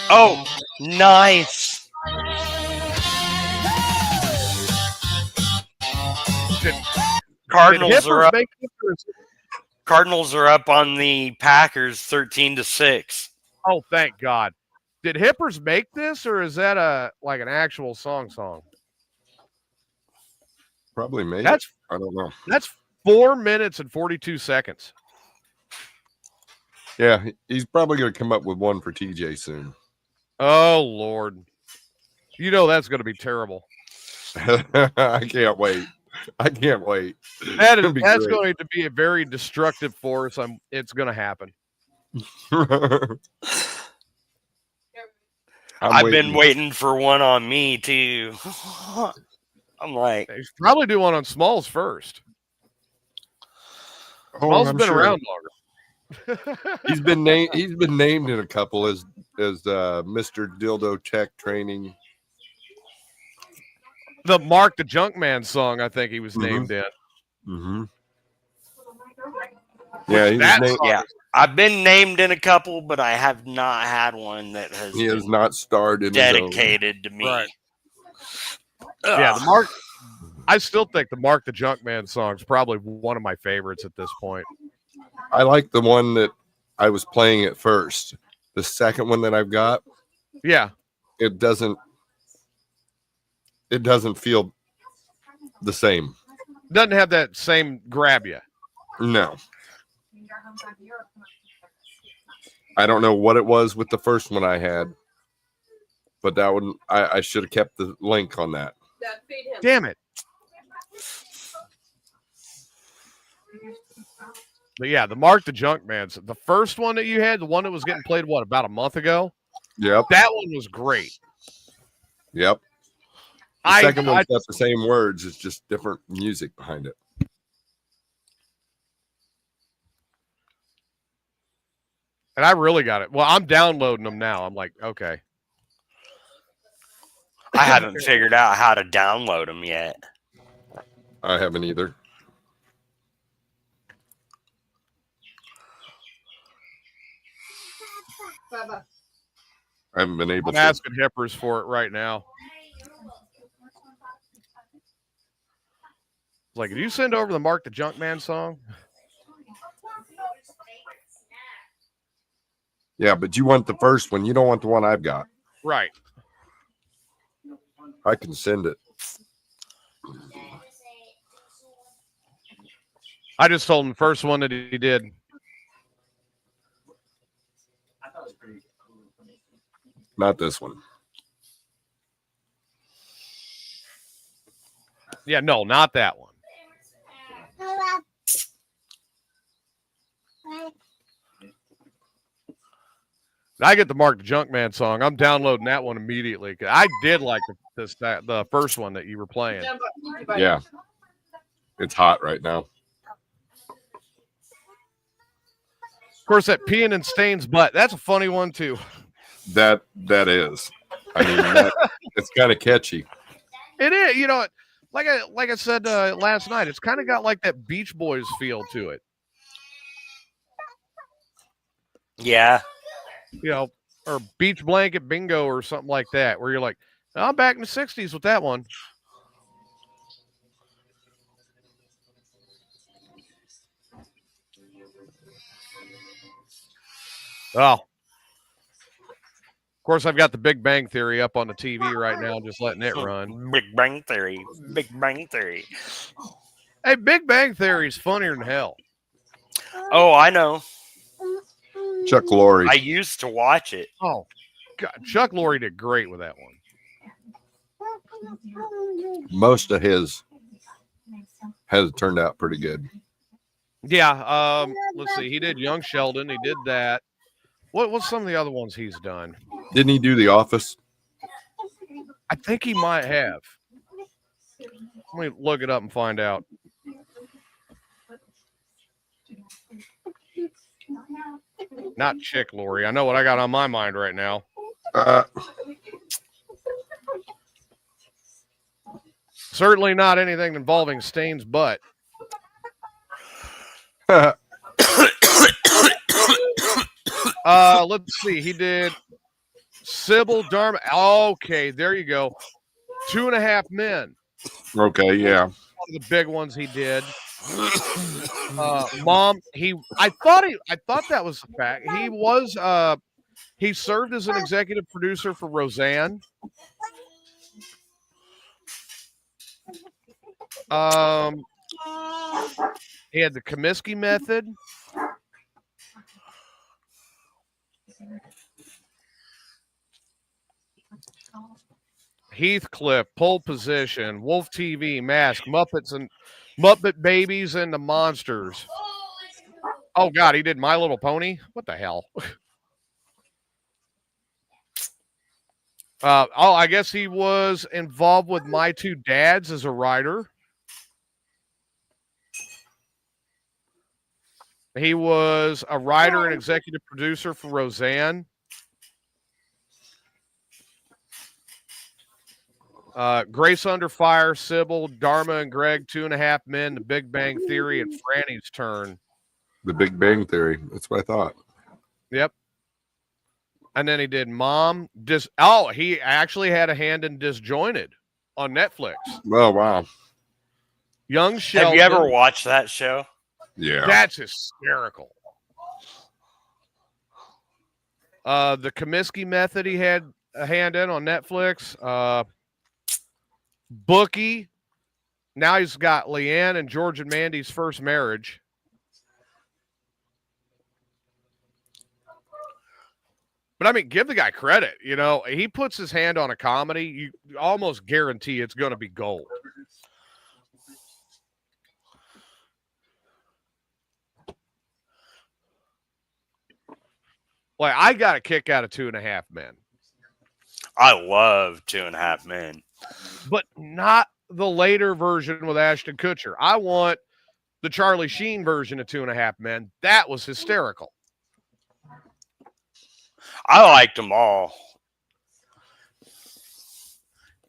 [SPEAKER 3] Oh, nice. Cardinals are up. Cardinals are up on the Packers 13-6.
[SPEAKER 1] Oh, thank God. Did Hippers make this, or is that an actual song?
[SPEAKER 2] Probably made
[SPEAKER 1] I
[SPEAKER 2] don't know.
[SPEAKER 1] That's 4 minutes and 42 seconds.
[SPEAKER 2] Yeah, he's probably going to come up with one for TJ soon.
[SPEAKER 1] Oh, Lord. That's going to be terrible.
[SPEAKER 2] I can't wait.
[SPEAKER 1] That's going to be a very destructive force. It's going to happen.
[SPEAKER 3] I've been waiting for one on me, too. I'm like,
[SPEAKER 1] they should probably do one on Smalls first. Smalls has been around longer.
[SPEAKER 2] He's been named in a couple as Mr. Dildo Tech Training.
[SPEAKER 1] The Mark the Junkman song, I think he was named in.
[SPEAKER 2] Mm-hmm. Yeah,
[SPEAKER 3] I've been named in a couple, but I have not had one that has.
[SPEAKER 2] He has not starred in
[SPEAKER 3] dedicated to me.
[SPEAKER 1] Right. Yeah, I still think the Mark the Junkman song is probably one of my favorites at this point.
[SPEAKER 2] I like the one that I was playing at first. The second one that I've got,
[SPEAKER 1] yeah,
[SPEAKER 2] it doesn't feel the same.
[SPEAKER 1] Doesn't have that same grab you.
[SPEAKER 2] No. I don't know what it was with the first one I had, but that one I should have kept the link on that.
[SPEAKER 1] Damn it. But yeah, the Mark the Junkman's, the first one that you had, the one that was getting played, about a month ago?
[SPEAKER 2] Yep.
[SPEAKER 1] That one was great.
[SPEAKER 2] Yep. The second one's got the same words. It's just different music behind it.
[SPEAKER 1] And I really got it. Well, I'm downloading them now. I'm like, okay.
[SPEAKER 3] I haven't figured out how to download them yet.
[SPEAKER 2] I haven't either.
[SPEAKER 4] Bubba.
[SPEAKER 2] I haven't been able
[SPEAKER 1] I'm
[SPEAKER 2] to.
[SPEAKER 1] asking Hippers for it right now. Like, did you send over the Mark the Junkman song?
[SPEAKER 2] Yeah, but you want the first one. You don't want the one I've got.
[SPEAKER 1] Right.
[SPEAKER 2] I can send it.
[SPEAKER 1] I just told him the first one that he did.
[SPEAKER 2] Not this one.
[SPEAKER 1] Yeah, no, not that one. I get the Mark the Junkman song. I'm downloading that one immediately. 'Cause I did like the first one that you were playing.
[SPEAKER 2] Yeah. It's hot right now.
[SPEAKER 1] Of course, that peeing in Stain's butt. That's a funny one too.
[SPEAKER 2] That is. I mean, it's kind of catchy.
[SPEAKER 1] It is. You know, like I said last night, it's kind of got like that Beach Boys feel to it.
[SPEAKER 3] Yeah.
[SPEAKER 1] You know, or Beach Blanket Bingo or something like that, where you're like, I'm back in the 60s with that one. Oh. Of course, I've got the Big Bang Theory up on the TV right now, just letting it run.
[SPEAKER 3] Big Bang Theory. Big Bang Theory.
[SPEAKER 1] Hey, Big Bang Theory is funnier than hell.
[SPEAKER 3] Oh, I know.
[SPEAKER 2] Chuck Lorre.
[SPEAKER 3] I used to watch it.
[SPEAKER 1] Oh, God. Chuck Lorre did great with that one.
[SPEAKER 2] Most of his has turned out pretty good.
[SPEAKER 1] Yeah. Let's see. He did Young Sheldon. He did that. What's some of the other ones he's done?
[SPEAKER 2] Didn't he do The Office?
[SPEAKER 1] I think he might have. Let me look it up and find out. Not Chick Lorre. I know what I got on my mind right now. Certainly not anything involving Stain's butt. Let's see. He did Sybil Dharma. Okay, there you go. 2.5 Men.
[SPEAKER 2] Okay, yeah.
[SPEAKER 1] One of the big ones he did. Mom. I thought that was the fact. He served as an executive producer for Roseanne. He had the Comiskey Method. Heathcliff, Pole Position, Wolf TV, Mask, Muppet Babies and the Monsters. Oh God, he did My Little Pony. What the hell? I guess he was involved with My Two Dads as a writer. He was a writer and executive producer for Roseanne. Grace Under Fire, Sybil, Dharma and Greg, 2.5 Men, The Big Bang Theory, and Franny's Turn.
[SPEAKER 2] The Big Bang Theory. That's what I thought.
[SPEAKER 1] Yep. And then he did Mom. He actually had a hand in Disjointed on Netflix.
[SPEAKER 2] Oh, wow.
[SPEAKER 1] Young Sheldon.
[SPEAKER 3] Have you ever watched that show?
[SPEAKER 2] Yeah.
[SPEAKER 1] That's hysterical. The Comiskey Method he had a hand in on Netflix. Bookie. Now he's got Leanne and George and Mandy's First Marriage. But I mean, give the guy credit. You know, he puts his hand on a comedy. You almost guarantee it's going to be gold. Like, I got a kick out of 2.5 Men.
[SPEAKER 3] I love 2.5 Men.
[SPEAKER 1] but not the later version with Ashton Kutcher. I want the Charlie Sheen version of 2.5 Men. That was hysterical.
[SPEAKER 3] I liked them all,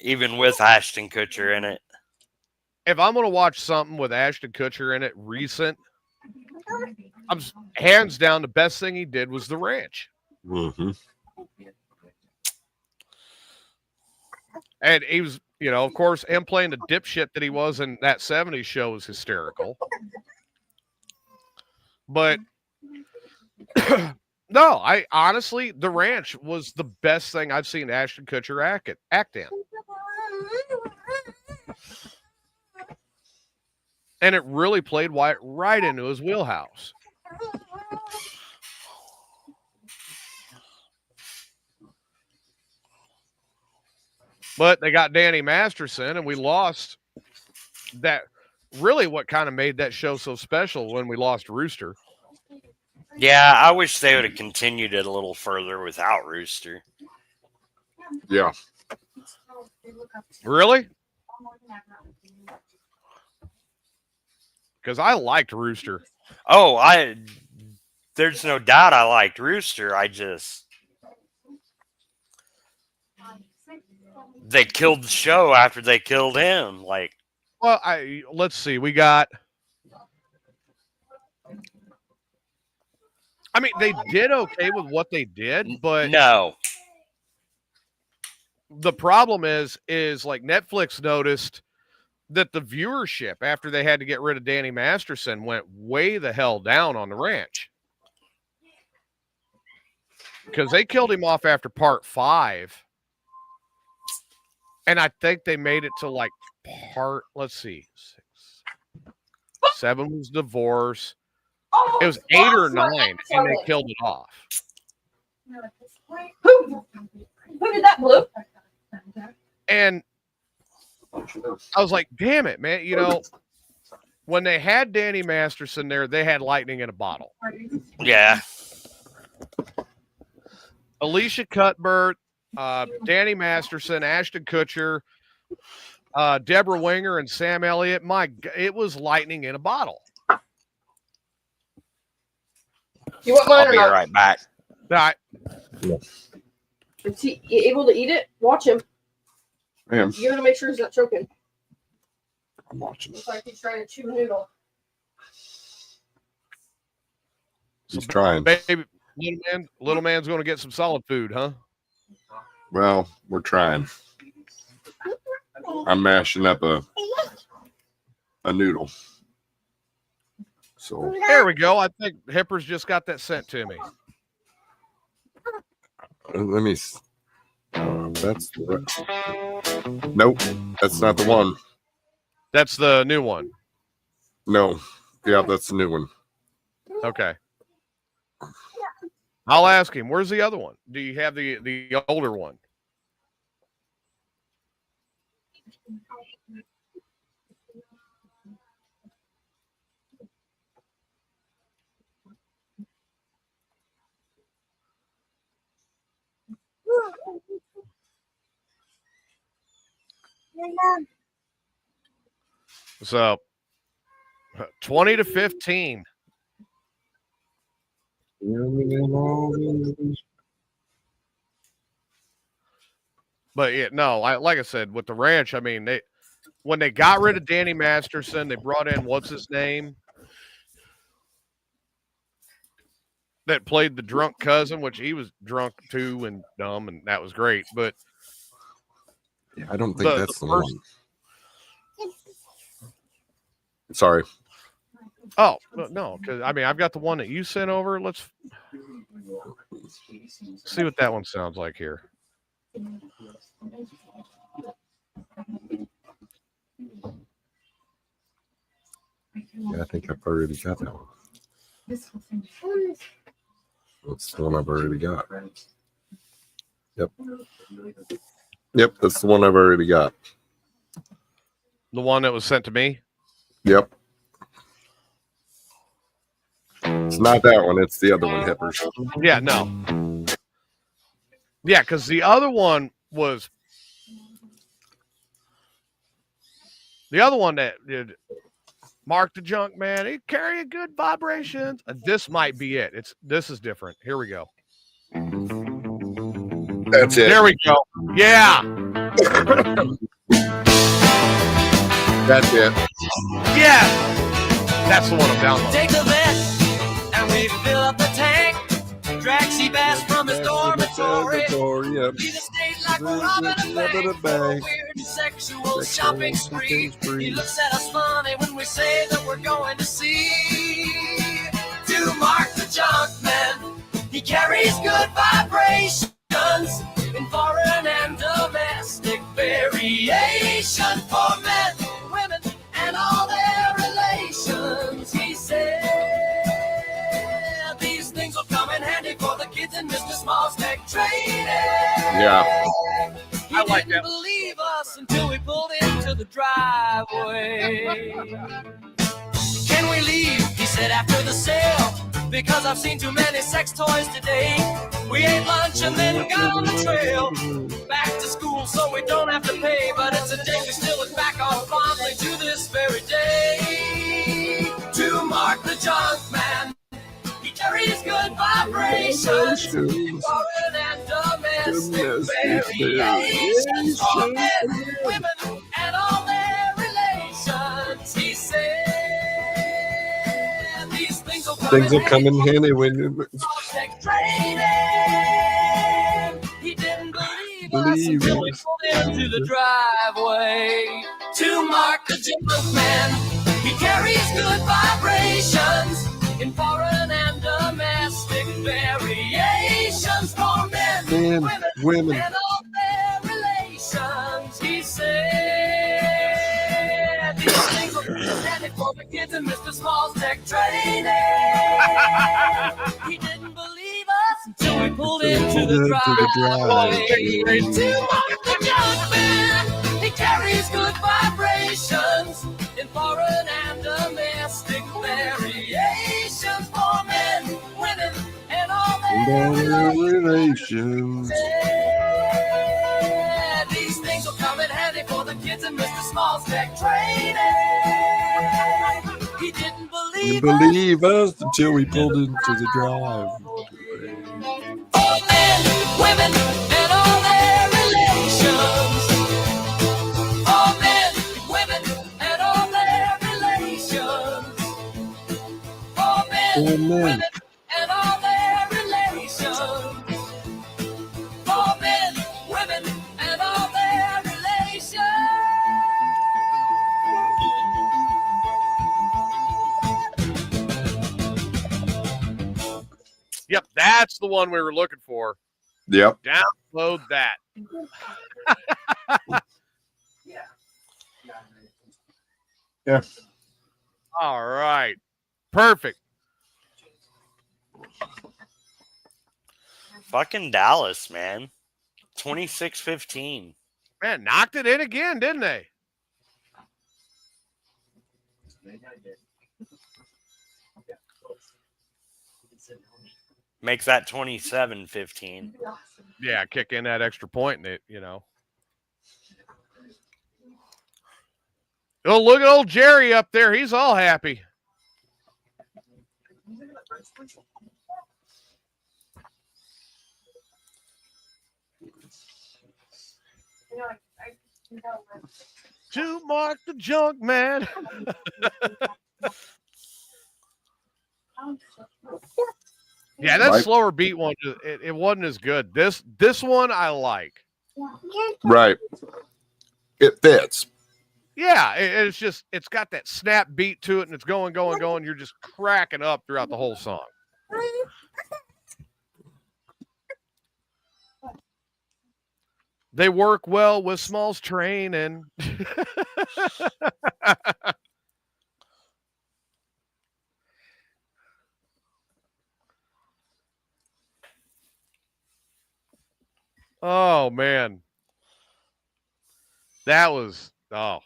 [SPEAKER 3] even with Ashton Kutcher in it.
[SPEAKER 1] If I'm going to watch something with Ashton Kutcher in it recent, I'm hands down the best thing he did was The Ranch.
[SPEAKER 2] Mm-hmm.
[SPEAKER 1] And he was, you know, of course, him playing the dipshit that he was in that 70s show was hysterical. But no, I honestly, The Ranch was the best thing I've seen Ashton Kutcher act in. And it really played Wyatt right into his wheelhouse. But they got Danny Masterson, and we lost that. Really, what kind of made that show so special when we lost Rooster.
[SPEAKER 3] Yeah, I wish they would have continued it a little further without Rooster.
[SPEAKER 2] Yeah.
[SPEAKER 1] Really? Because I liked Rooster.
[SPEAKER 3] Oh, there's no doubt I liked Rooster. They killed the show after they killed him. Like,
[SPEAKER 1] Well, let's see. We got. I mean, they did okay with what they did, but
[SPEAKER 3] no.
[SPEAKER 1] the problem is like Netflix noticed that the viewership after they had to get rid of Danny Masterson went way the hell down on The Ranch. Because they killed him off after part 5. And I think they made it to like let's see, 6. 7 was divorce. It was 8 or 9, and they killed it off.
[SPEAKER 4] Who did that, Blue?
[SPEAKER 1] And I was like, damn it, man. You know, when they had Danny Masterson there, they had lightning in a bottle.
[SPEAKER 3] Yeah.
[SPEAKER 1] Alicia Cuthbert, Danny Masterson, Ashton Kutcher, Deborah Winger, and Sam Elliott. It was lightning in a bottle.
[SPEAKER 4] You want mine
[SPEAKER 3] I'll
[SPEAKER 4] or
[SPEAKER 3] be
[SPEAKER 4] not?
[SPEAKER 3] right back.
[SPEAKER 4] Is he able to eat it? Watch him.
[SPEAKER 2] I am.
[SPEAKER 4] You gotta make sure he's not choking.
[SPEAKER 2] I'm watching.
[SPEAKER 4] Looks like he's trying to chew a noodle.
[SPEAKER 2] He's trying.
[SPEAKER 1] Baby, little man's going to get some solid food, huh?
[SPEAKER 2] Well, we're trying. I'm mashing up a noodle. So
[SPEAKER 1] There we go. I think Hipper's just got that sent to me.
[SPEAKER 2] let me. That's nope. That's not the one.
[SPEAKER 1] That's the new one.
[SPEAKER 2] No. Yeah, that's the new one.
[SPEAKER 1] Okay. I'll ask him. Where's the other one? Do you have the older one? So 20-15. But yeah, no, like I said, with the ranch, I mean, when they got rid of Danny Masterson, they brought in what's his name that played the drunk cousin, which he was drunk too and dumb, and that was great. But
[SPEAKER 2] Yeah, I don't think that's the one.
[SPEAKER 1] first-
[SPEAKER 2] Sorry.
[SPEAKER 1] Oh no, because I mean, I've got the one that you sent over. Let's see what that one sounds like here.
[SPEAKER 2] Yeah, I think I've already got that one. That's the one I've already got. Yep. Yep, that's the one I've already got.
[SPEAKER 1] The one that was sent to me.
[SPEAKER 2] Yep. It's not that one, it's the other one, Hippers.
[SPEAKER 1] Yeah, no. Yeah, because the other one was the other one that did Mark the Junk Man. He carrying good vibrations. This might be it. This is different. Here we go.
[SPEAKER 2] That's it.
[SPEAKER 1] There we go. Yeah.
[SPEAKER 2] That's it.
[SPEAKER 1] Yeah. That's the one I'm downloading.
[SPEAKER 5] Take the vet and we fill up the tank. Drag sea bass from his dormitory.
[SPEAKER 2] Yep.
[SPEAKER 5] Leave the state like we're robbing a bank for a weird sexual shopping spree. He looks at us funny when we say that we're going to see. To Mark the Junk Man, he carries good vibrations in foreign and domestic variation for men, women, and all their relations. He said these things will come in handy for the kids in Mr. Small's tech training.
[SPEAKER 2] Yeah.
[SPEAKER 5] He
[SPEAKER 1] I like
[SPEAKER 5] didn't
[SPEAKER 1] that.
[SPEAKER 5] believe us until we pulled into the driveway. Can we leave? He said after the sale, because I've seen too many sex toys today. We ate lunch and then got on the trail. Back to school so we don't have to pay. But it's a day we still look back on fondly to this very day. To Mark the Junk Man, he carries good vibrations. Foreign and domestic variations for men, women, and all their relations. He said these things will come in handy when you training. He didn't believe us until we pulled into the driveway. To Mark the Junk Man, he carries good vibrations in foreign and domestic variations for men, women, and all their relations. He said these things will be handy for the kids in Mr. Small's tech training. He didn't believe us until we pulled into the driveway. To Mark the Junk Man, he carries good vibrations in foreign and domestic variations for men, women, and all their relations. Yeah, these things will come in handy for the kids in Mr. Small's tech training. He didn't believe us
[SPEAKER 6] until we pulled into the drive.
[SPEAKER 5] for men, women, and all their relations. For men, women, and all their relations. For men, women, and all their relations. For men, women, and all their relations.
[SPEAKER 1] Yep, that's the one we were looking for.
[SPEAKER 2] Yep.
[SPEAKER 1] Download that.
[SPEAKER 2] Yeah.
[SPEAKER 1] All right. Perfect.
[SPEAKER 3] Fucking Dallas, man. 26-15.
[SPEAKER 1] Man, knocked it in again, didn't they?
[SPEAKER 3] Makes that 27-15.
[SPEAKER 1] Yeah, kick in that extra point, and it, you know. Oh, look at old Jerry up there. He's all happy. To Mark the Junk Man. Yeah, that
[SPEAKER 2] Right.
[SPEAKER 1] slower beat one, it wasn't as good. This one I like.
[SPEAKER 2] Right. It fits.
[SPEAKER 1] Yeah, it's got that snap beat to it, and it's going. You're just cracking up throughout the whole song. They work well with Small's training. Oh man, that was I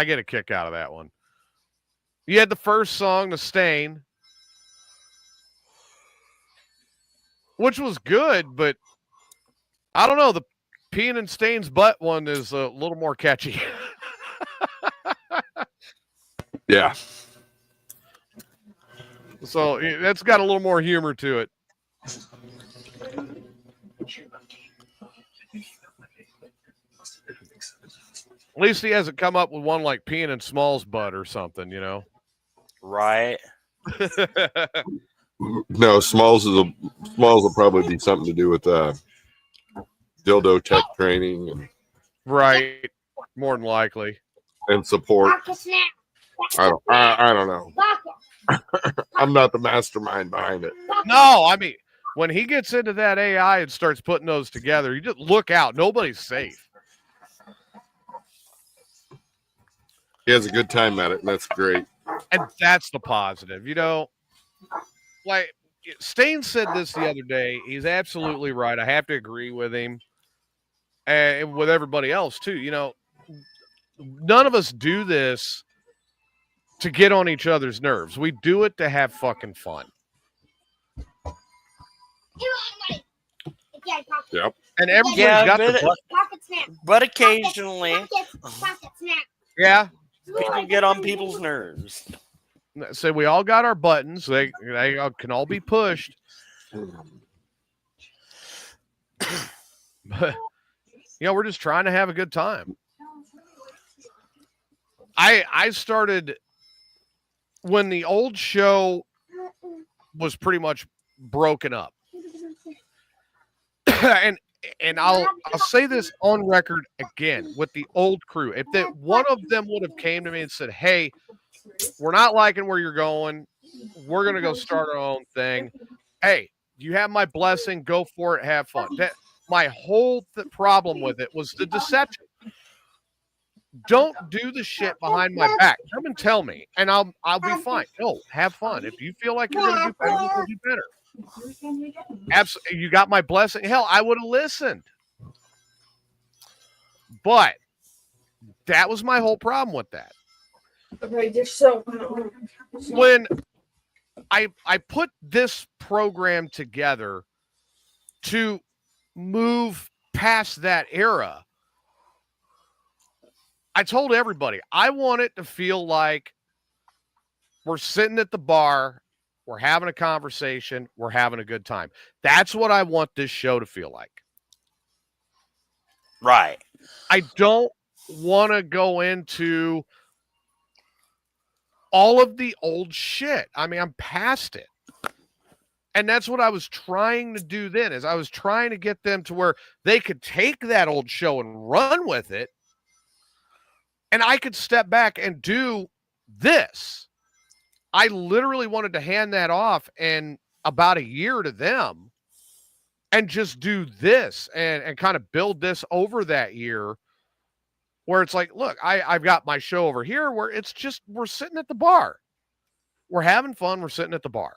[SPEAKER 1] get a kick out of that one. You had the first song, The Stain, which was good, but I don't know, peeing in Stain's butt one is a little more catchy.
[SPEAKER 2] Yeah.
[SPEAKER 1] So that's got a little more humor to it. At least he hasn't come up with one like peeing in Small's butt or something, you know.
[SPEAKER 3] Right.
[SPEAKER 2] No, Smalls will probably be something to do with dildo tech training
[SPEAKER 1] Right. More than likely.
[SPEAKER 2] and support. I don't know. I'm not the mastermind behind it.
[SPEAKER 1] No, I mean, when he gets into that AI and starts putting those together, you just look out. Nobody's safe.
[SPEAKER 2] He has a good time at it, and that's great.
[SPEAKER 1] And that's the positive, you know. Like Stain said this the other day. He's absolutely right. I have to agree with him, and with everybody else too. You know, none of us do this to get on each other's nerves. We do it to have fucking fun.
[SPEAKER 2] Yep.
[SPEAKER 1] And everybody's got the
[SPEAKER 3] but occasionally
[SPEAKER 1] yeah.
[SPEAKER 3] people get on people's nerves.
[SPEAKER 1] So we all got our buttons. They can all be pushed. But, you know, we're just trying to have a good time. I started when the old show was pretty much broken up. and I'll say this on record again with the old crew. If that one of them would have came to me and said, "Hey, we're not liking where you're going. We're going to go start our own thing." Hey, you have my blessing. Go for it. Have fun. My whole problem with it was the deception. Don't do the shit behind my back. Come and tell me, and I'll be fine. No, have fun. If you feel like you're going to do better, you're going to do better. Absolutely, you got my blessing. Hell, I would have listened. But that was my whole problem with that. When I put this program together to move past that era, I told everybody, I want it to feel like we're sitting at the bar, we're having a conversation, we're having a good time. That's what I want this show to feel like.
[SPEAKER 3] Right.
[SPEAKER 1] I don't want to go into all of the old shit. I mean, I'm past it. And that's what I was trying to do then, is I was trying to get them to where they could take that old show and run with it. And I could step back and do this. I literally wanted to hand that off in about a year to them and just do this and kind of build this over that year where it's like, look, I've got my show over here where it's just, we're sitting at the bar. We're having fun. We're sitting at the bar.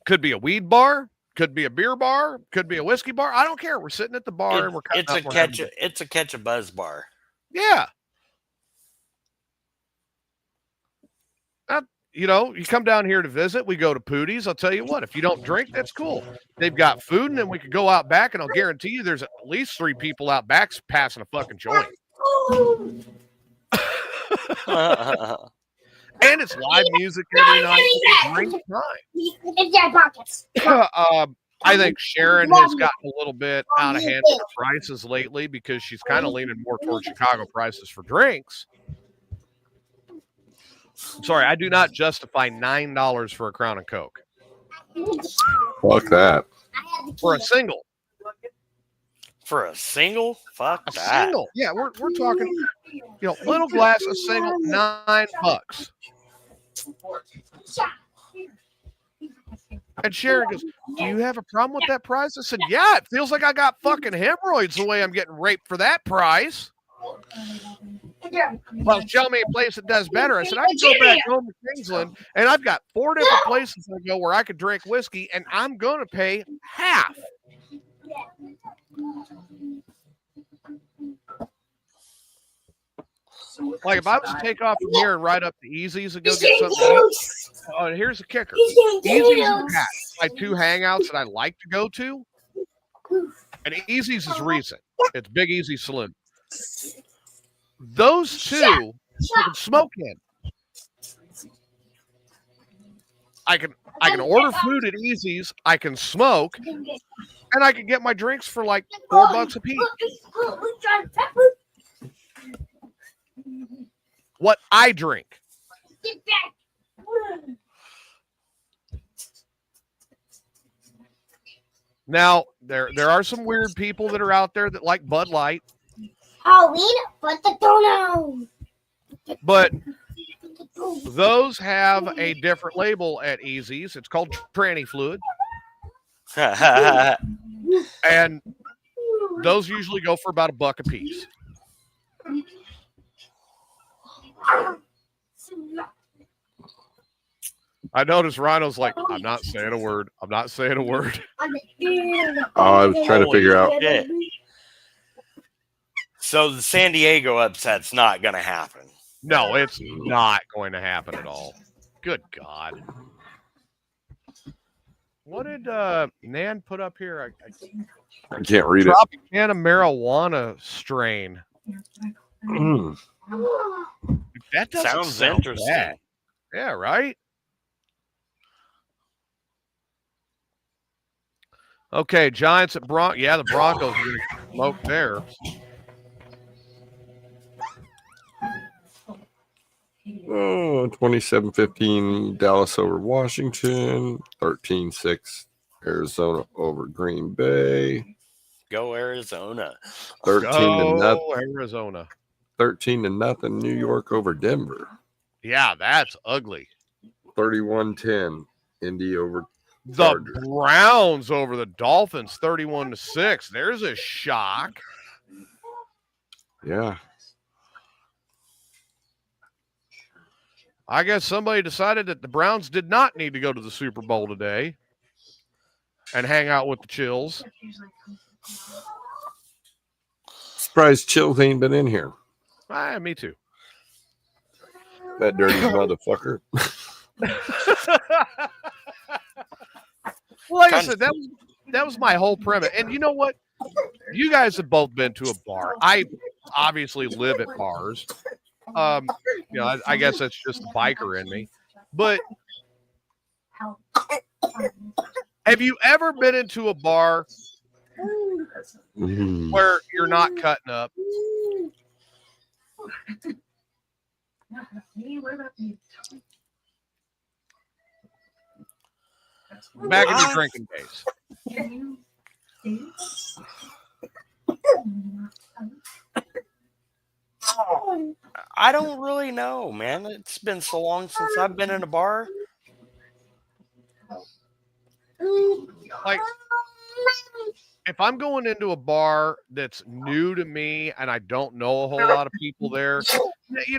[SPEAKER 1] Could be a weed bar. Could be a beer bar. Could be a whiskey bar. I don't care. We're sitting at the bar and we're
[SPEAKER 3] it's a catch a buzz bar.
[SPEAKER 1] Yeah. You know, you come down here to visit. We go to Pootie's. I'll tell you what, if you don't drink, that's cool. They've got food, and then we could go out back, and I'll guarantee you there's at least 3 people out back passing a fucking joint. And it's live music every night. It's a great time. I think Sharon has gotten a little bit out of hand with her prices lately because she's kind of leaning more towards Chicago prices for drinks. Sorry, I do not justify $9 for a Crown and Coke.
[SPEAKER 2] Fuck that.
[SPEAKER 1] For a single.
[SPEAKER 3] For a single? Fuck
[SPEAKER 1] a
[SPEAKER 3] that.
[SPEAKER 1] Single. Yeah, we're talking, you know, little glass, a single, $9. And Sharon goes, "Do you have a problem with that price?" I said, "Yeah, it feels like I got fucking hemorrhoids the way I'm getting raped for that price." Well, show me a place that does better. I said, I can go back home to Kingsland, and I've got 4 different places I go where I could drink whiskey, and I'm going to pay half. Like, if I was to take off from here and ride up to Easy's and go get something to eat, oh, and here's the kicker. Easy's and Pat's, my 2 hangouts that I like to go to, And Easy's is recent. It's Big Easy Saloon. Those two, you can smoke in. I can order food at Easy's. I can smoke, and I can get my drinks for like $4 a piece. What I drink. Now, there are some weird people that are out there that like Bud Light. But those have a different label at Easy's. It's called tranny fluid. And those usually go for about $1 a piece. I noticed Rhino's like, I'm not saying a word. I'm not saying a word.
[SPEAKER 2] I was trying to figure out.
[SPEAKER 3] Shit. So the San Diego upset's not going to happen.
[SPEAKER 1] No, it's not going to happen at all. Good God. What did Nan put up here?
[SPEAKER 2] I can't read it.
[SPEAKER 1] Tropicana marijuana strain. That doesn't
[SPEAKER 3] Sounds
[SPEAKER 1] sound
[SPEAKER 3] interesting.
[SPEAKER 1] bad. Yeah, right? Okay, Giants at Broncos. Yeah, the Broncos are going to smoke there.
[SPEAKER 2] Oh, 27-15 Dallas over Washington. 13-6 Arizona over Green Bay.
[SPEAKER 3] Go Arizona.
[SPEAKER 1] 13-0 Arizona.
[SPEAKER 2] 13-0 New York over Denver.
[SPEAKER 1] Yeah, that's ugly.
[SPEAKER 2] 31-10 Indy over
[SPEAKER 1] The
[SPEAKER 2] Chargers.
[SPEAKER 1] Browns over the Dolphins, 31-6. There's a shock.
[SPEAKER 2] Yeah.
[SPEAKER 1] I guess somebody decided that the Browns did not need to go to the Super Bowl today and hang out with the Chills.
[SPEAKER 2] Surprised Chills ain't been in here.
[SPEAKER 1] Me too.
[SPEAKER 2] That dirty motherfucker.
[SPEAKER 1] Well, like I said, that was my whole premise. And you know what? You guys have both been to a bar. I obviously live at bars. I guess that's just the biker in me. But have you ever been into a bar where you're not cutting up? Back in your drinking days.
[SPEAKER 3] I don't really know, man. It's been so long since I've been in a bar.
[SPEAKER 1] Like, if I'm going into a bar that's new to me and I don't know a whole lot of people there,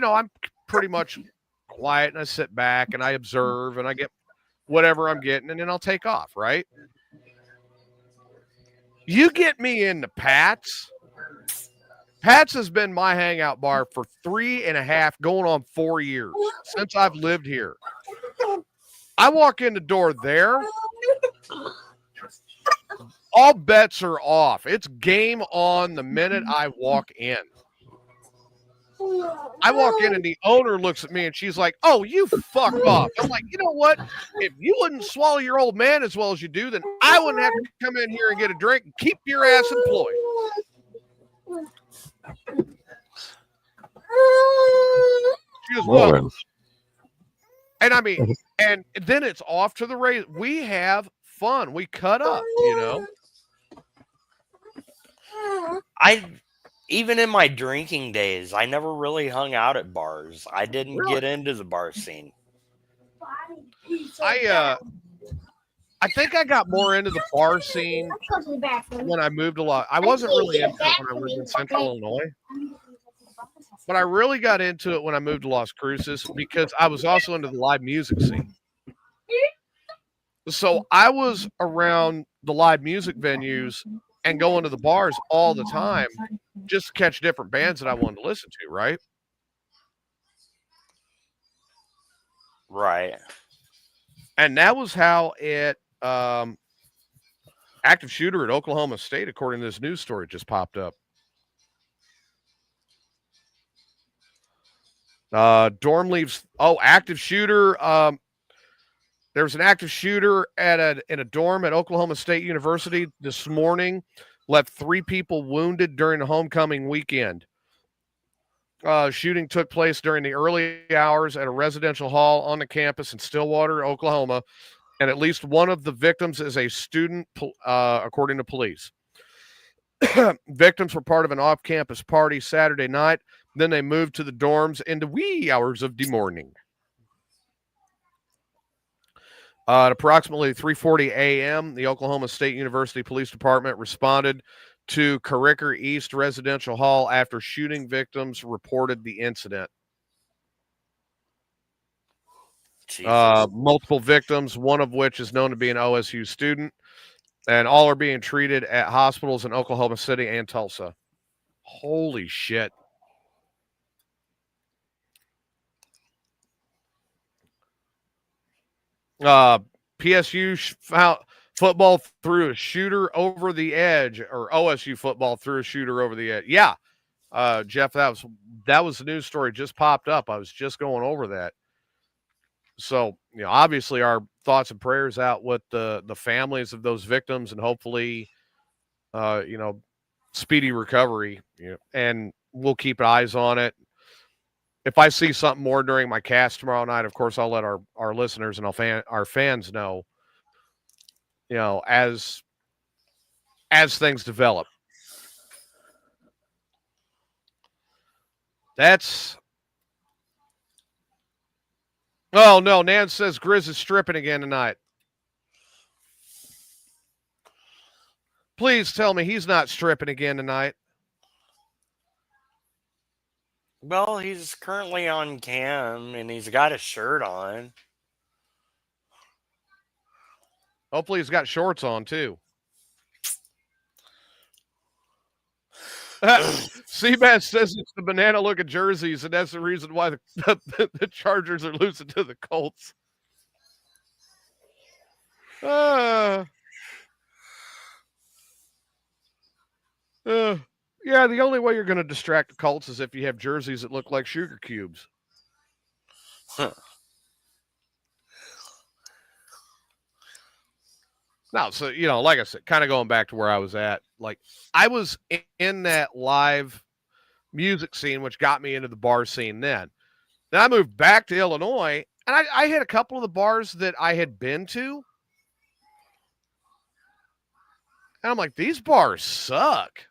[SPEAKER 1] I'm pretty much quiet and I sit back and I observe and I get whatever I'm getting and then I'll take off, right? You get me into Pat's. Pat's has been my hangout bar for 3.5, going on 4 years since I've lived here. I walk in the door there. All bets are off. It's game on the minute I walk in. I walk in and the owner looks at me and she's like, "Oh, you fuck off." I'm like, you know what? If you wouldn't swallow your old man as well as you do, then I wouldn't have to come in here and get a drink and keep your ass employed. She goes, well, and I mean, and then it's off to the race. We have fun. We cut up,
[SPEAKER 3] Even in my drinking days, I never really hung out at bars. I didn't get into the bar scene.
[SPEAKER 1] I think I got more into the bar scene when I moved a lot. I wasn't really into it when I lived in Central Illinois, but I really got into it when I moved to Las Cruces because I was also into the live music scene. So I was around the live music venues and going to the bars all the time just to catch different bands that I wanted to listen to, right?
[SPEAKER 3] Right.
[SPEAKER 1] And that was how it Active shooter at Oklahoma State, according to this news story, just popped up. Dorm leaves. Oh, active shooter. There was an active shooter in a dorm at Oklahoma State University this morning. Left 3 people wounded during the homecoming weekend. Shooting took place during the early hours at a residential hall on the campus in Stillwater, Oklahoma, and at least one of the victims is a student, according to police. Victims were part of an off-campus party Saturday night. Then they moved to the dorms in the wee hours of the morning. At approximately 3:40 a.m., the Oklahoma State University Police Department responded to Carricker East Residential Hall after shooting victims reported the incident. Multiple victims, one of which is known to be an OSU student, and all are being treated at hospitals in Oklahoma City and Tulsa. Holy shit. PSU football threw a shooter over the edge, or OSU football threw a shooter over the edge. Yeah, Jeff, that was the news story just popped up. I was just going over that. So, obviously our thoughts and prayers out with the families of those victims, and hopefully, speedy recovery. And we'll keep eyes on it. If I see something more during my cast tomorrow night, of course, I'll let our listeners and our fans know, as things develop. Oh, no, Nan says Grizz is stripping again tonight. Please tell me he's not stripping again tonight.
[SPEAKER 3] Well, he's currently on cam, and he's got a shirt on.
[SPEAKER 1] Hopefully he's got shorts on, too. Seabass says it's the banana-looking jerseys, and that's the reason why the Chargers are losing to the Colts. Yeah, the only way you're going to distract the Colts is if you have jerseys that look like sugar cubes. No, so, like I said, kind of going back to where I was at. Like, I was in that live music scene, which got me into the bar scene then. Then I moved back to Illinois, and I hit a couple of the bars that I had been to. And I'm like, these bars suck.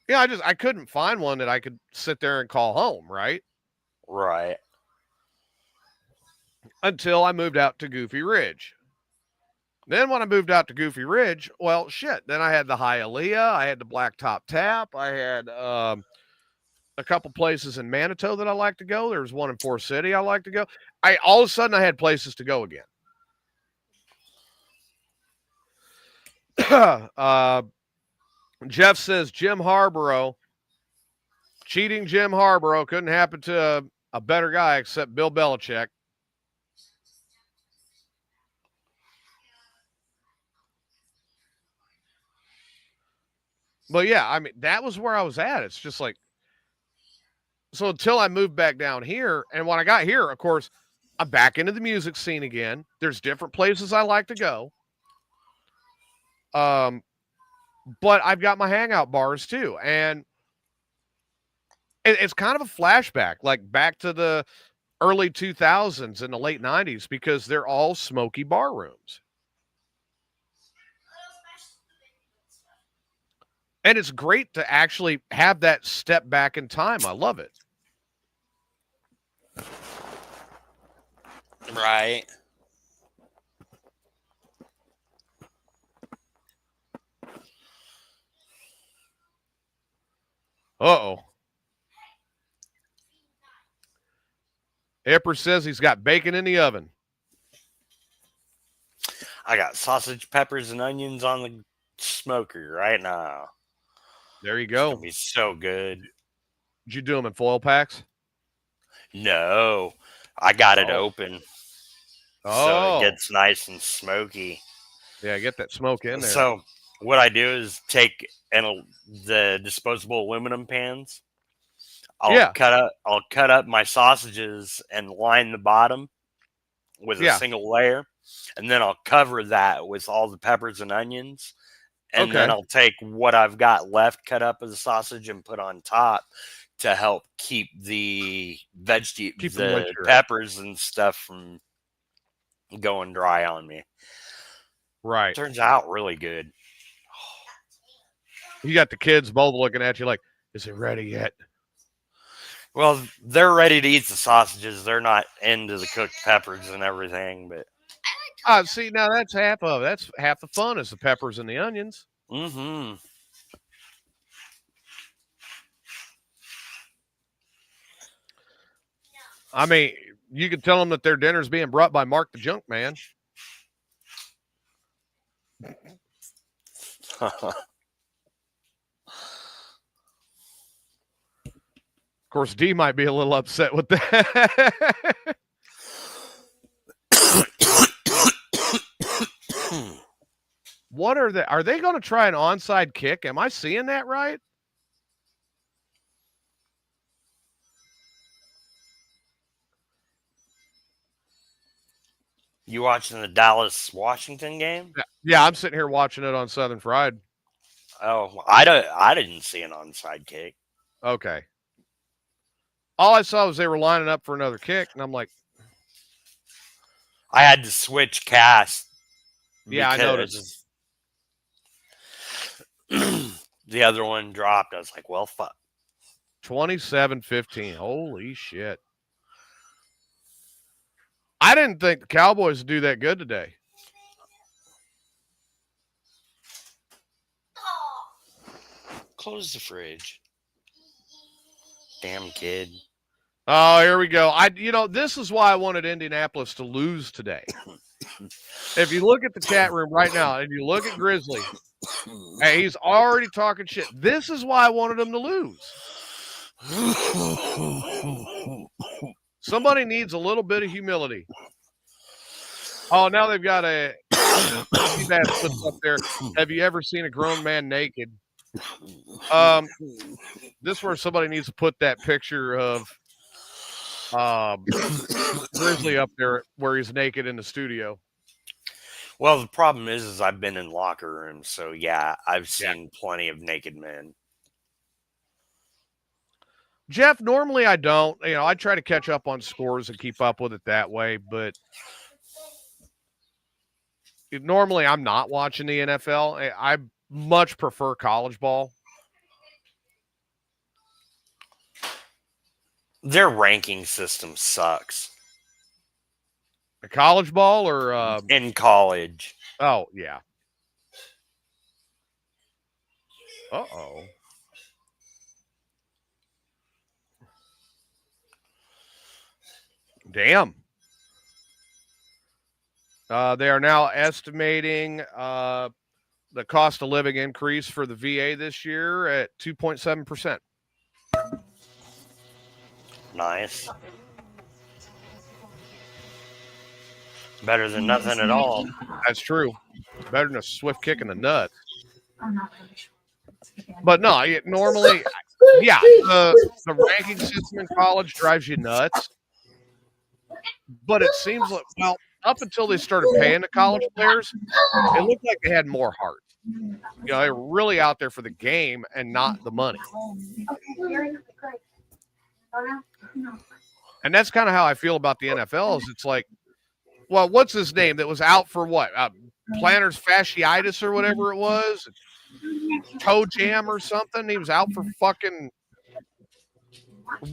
[SPEAKER 1] I couldn't find one that I could sit there and call home, right?
[SPEAKER 3] Right.
[SPEAKER 1] Until I moved out to Goofy Ridge. Then when I moved out to Goofy Ridge, well, shit. Then I had the Hialeah, I had the Blacktop Tap, I had a couple places in Manitou that I like to go. There was one in Forest City I like to go. All of a sudden I had places to go again. Jeff says Jim Harborough, cheating Jim Harborough couldn't happen to a better guy except Bill Belichick. But yeah, I mean, that was where I was at. It's just like, so until I moved back down here, and when I got here, of course, I'm back into the music scene again. There's different places I like to go. But I've got my hangout bars too. And it's kind of a flashback, like back to the early 2000s and the late 90s, because they're all smoky bar rooms. And it's great to actually have that step back in time. I love it.
[SPEAKER 3] Right.
[SPEAKER 1] Uh-oh. Epper says he's got bacon in the oven.
[SPEAKER 3] I got sausage, peppers, and onions on the smoker right now.
[SPEAKER 1] There you
[SPEAKER 3] It's
[SPEAKER 1] go.
[SPEAKER 3] gonna be so good.
[SPEAKER 1] Did you do them in foil packs?
[SPEAKER 3] No, I got it open. So it gets nice and smoky.
[SPEAKER 1] Yeah, get that smoke in there.
[SPEAKER 3] So what I do is take the disposable aluminum pans. I'll cut up my sausages and line the bottom with a single layer, and then I'll cover that with all the peppers and onions, and then I'll take what I've got left cut up as a sausage and put on top to help keep the the peppers and stuff from going dry on me.
[SPEAKER 1] Right.
[SPEAKER 3] Turns out really good.
[SPEAKER 1] You got the kids both looking at you like, is it ready yet?
[SPEAKER 3] Well, they're ready to eat the sausages. They're not into the cooked peppers and everything, but
[SPEAKER 1] see, now that's half the fun is the peppers and the onions.
[SPEAKER 3] Mm-hmm.
[SPEAKER 1] I mean, you can tell them that their dinner's being brought by Mark the Junk Man. Of course, D might be a little upset with that. What are they? Are they going to try an onside kick? Am I seeing that right?
[SPEAKER 3] You watching the Dallas-Washington game?
[SPEAKER 1] Yeah, I'm sitting here watching it on Southern Fried.
[SPEAKER 3] Oh, I didn't see an onside kick.
[SPEAKER 1] Okay. All I saw was they were lining up for another kick, and I'm like,
[SPEAKER 3] I had to switch cast.
[SPEAKER 1] Yeah, I noticed.
[SPEAKER 3] The other one dropped. I was like, well, fuck.
[SPEAKER 1] 27-15. Holy shit. I didn't think the Cowboys would do that good today.
[SPEAKER 3] Close the fridge. Damn kid.
[SPEAKER 1] Oh, here we go. This is why I wanted Indianapolis to lose today. If you look at the chat room right now and you look at Grizzly, hey, he's already talking shit. This is why I wanted him to lose. Somebody needs a little bit of humility. Oh, now they've got a up there. Have you ever seen a grown man naked? This is where somebody needs to put that picture of Grizzly up there where he's naked in the studio.
[SPEAKER 3] Well, the problem is I've been in locker rooms, so yeah, I've seen plenty of naked men.
[SPEAKER 1] Jeff, normally I don't. I try to catch up on scores and keep up with it that way, but normally I'm not watching the NFL. I much prefer college ball.
[SPEAKER 3] Their ranking system sucks.
[SPEAKER 1] A college ball or
[SPEAKER 3] in college?
[SPEAKER 1] Oh, yeah. Uh-oh. Damn. They are now estimating the cost of living increase for the VA this year at 2.7%.
[SPEAKER 3] Nice. Better than nothing at all.
[SPEAKER 1] That's true. Better than a swift kick in the nuts. But no, normally, yeah, the ranking system in college drives you nuts. But it seems like, well, up until they started paying the college players, it looked like they had more heart. They were really out there for the game and not the money. And that's kind of how I feel about the NFL. Is it's like, well, what's his name that was out for what? Plantar fasciitis or whatever it was? Toe jam or something? He was out for fucking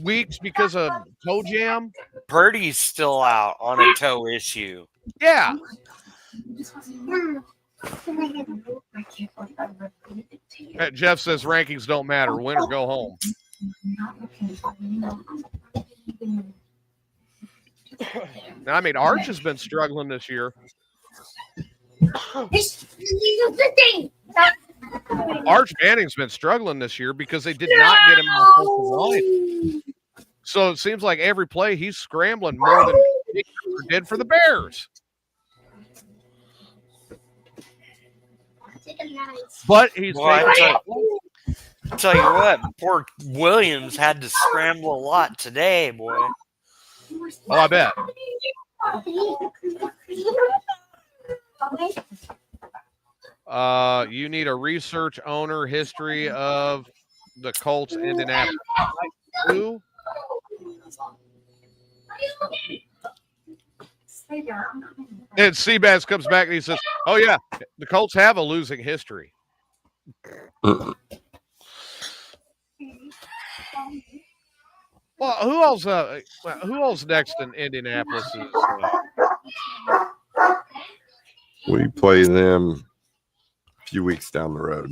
[SPEAKER 1] weeks because of toe jam.
[SPEAKER 3] Purdy's still out on a toe issue.
[SPEAKER 1] Yeah. Jeff says rankings don't matter. Win or go home. I mean, Arch has been struggling this year. Arch Manning's been struggling this year because they did not get him on the line. So it seems like every play he's scrambling more than he did for the Bears. But he's
[SPEAKER 3] Boy,
[SPEAKER 1] making
[SPEAKER 3] tell you what, poor Williams had to scramble a lot today, boy.
[SPEAKER 1] Oh, I bet. You need a research owner history of the Colts Indianapolis. Who? And Seabass comes back and he says, "Oh yeah, the Colts have a losing history." Well, who else? Who else next in Indianapolis is?
[SPEAKER 2] We play them a few weeks down the road.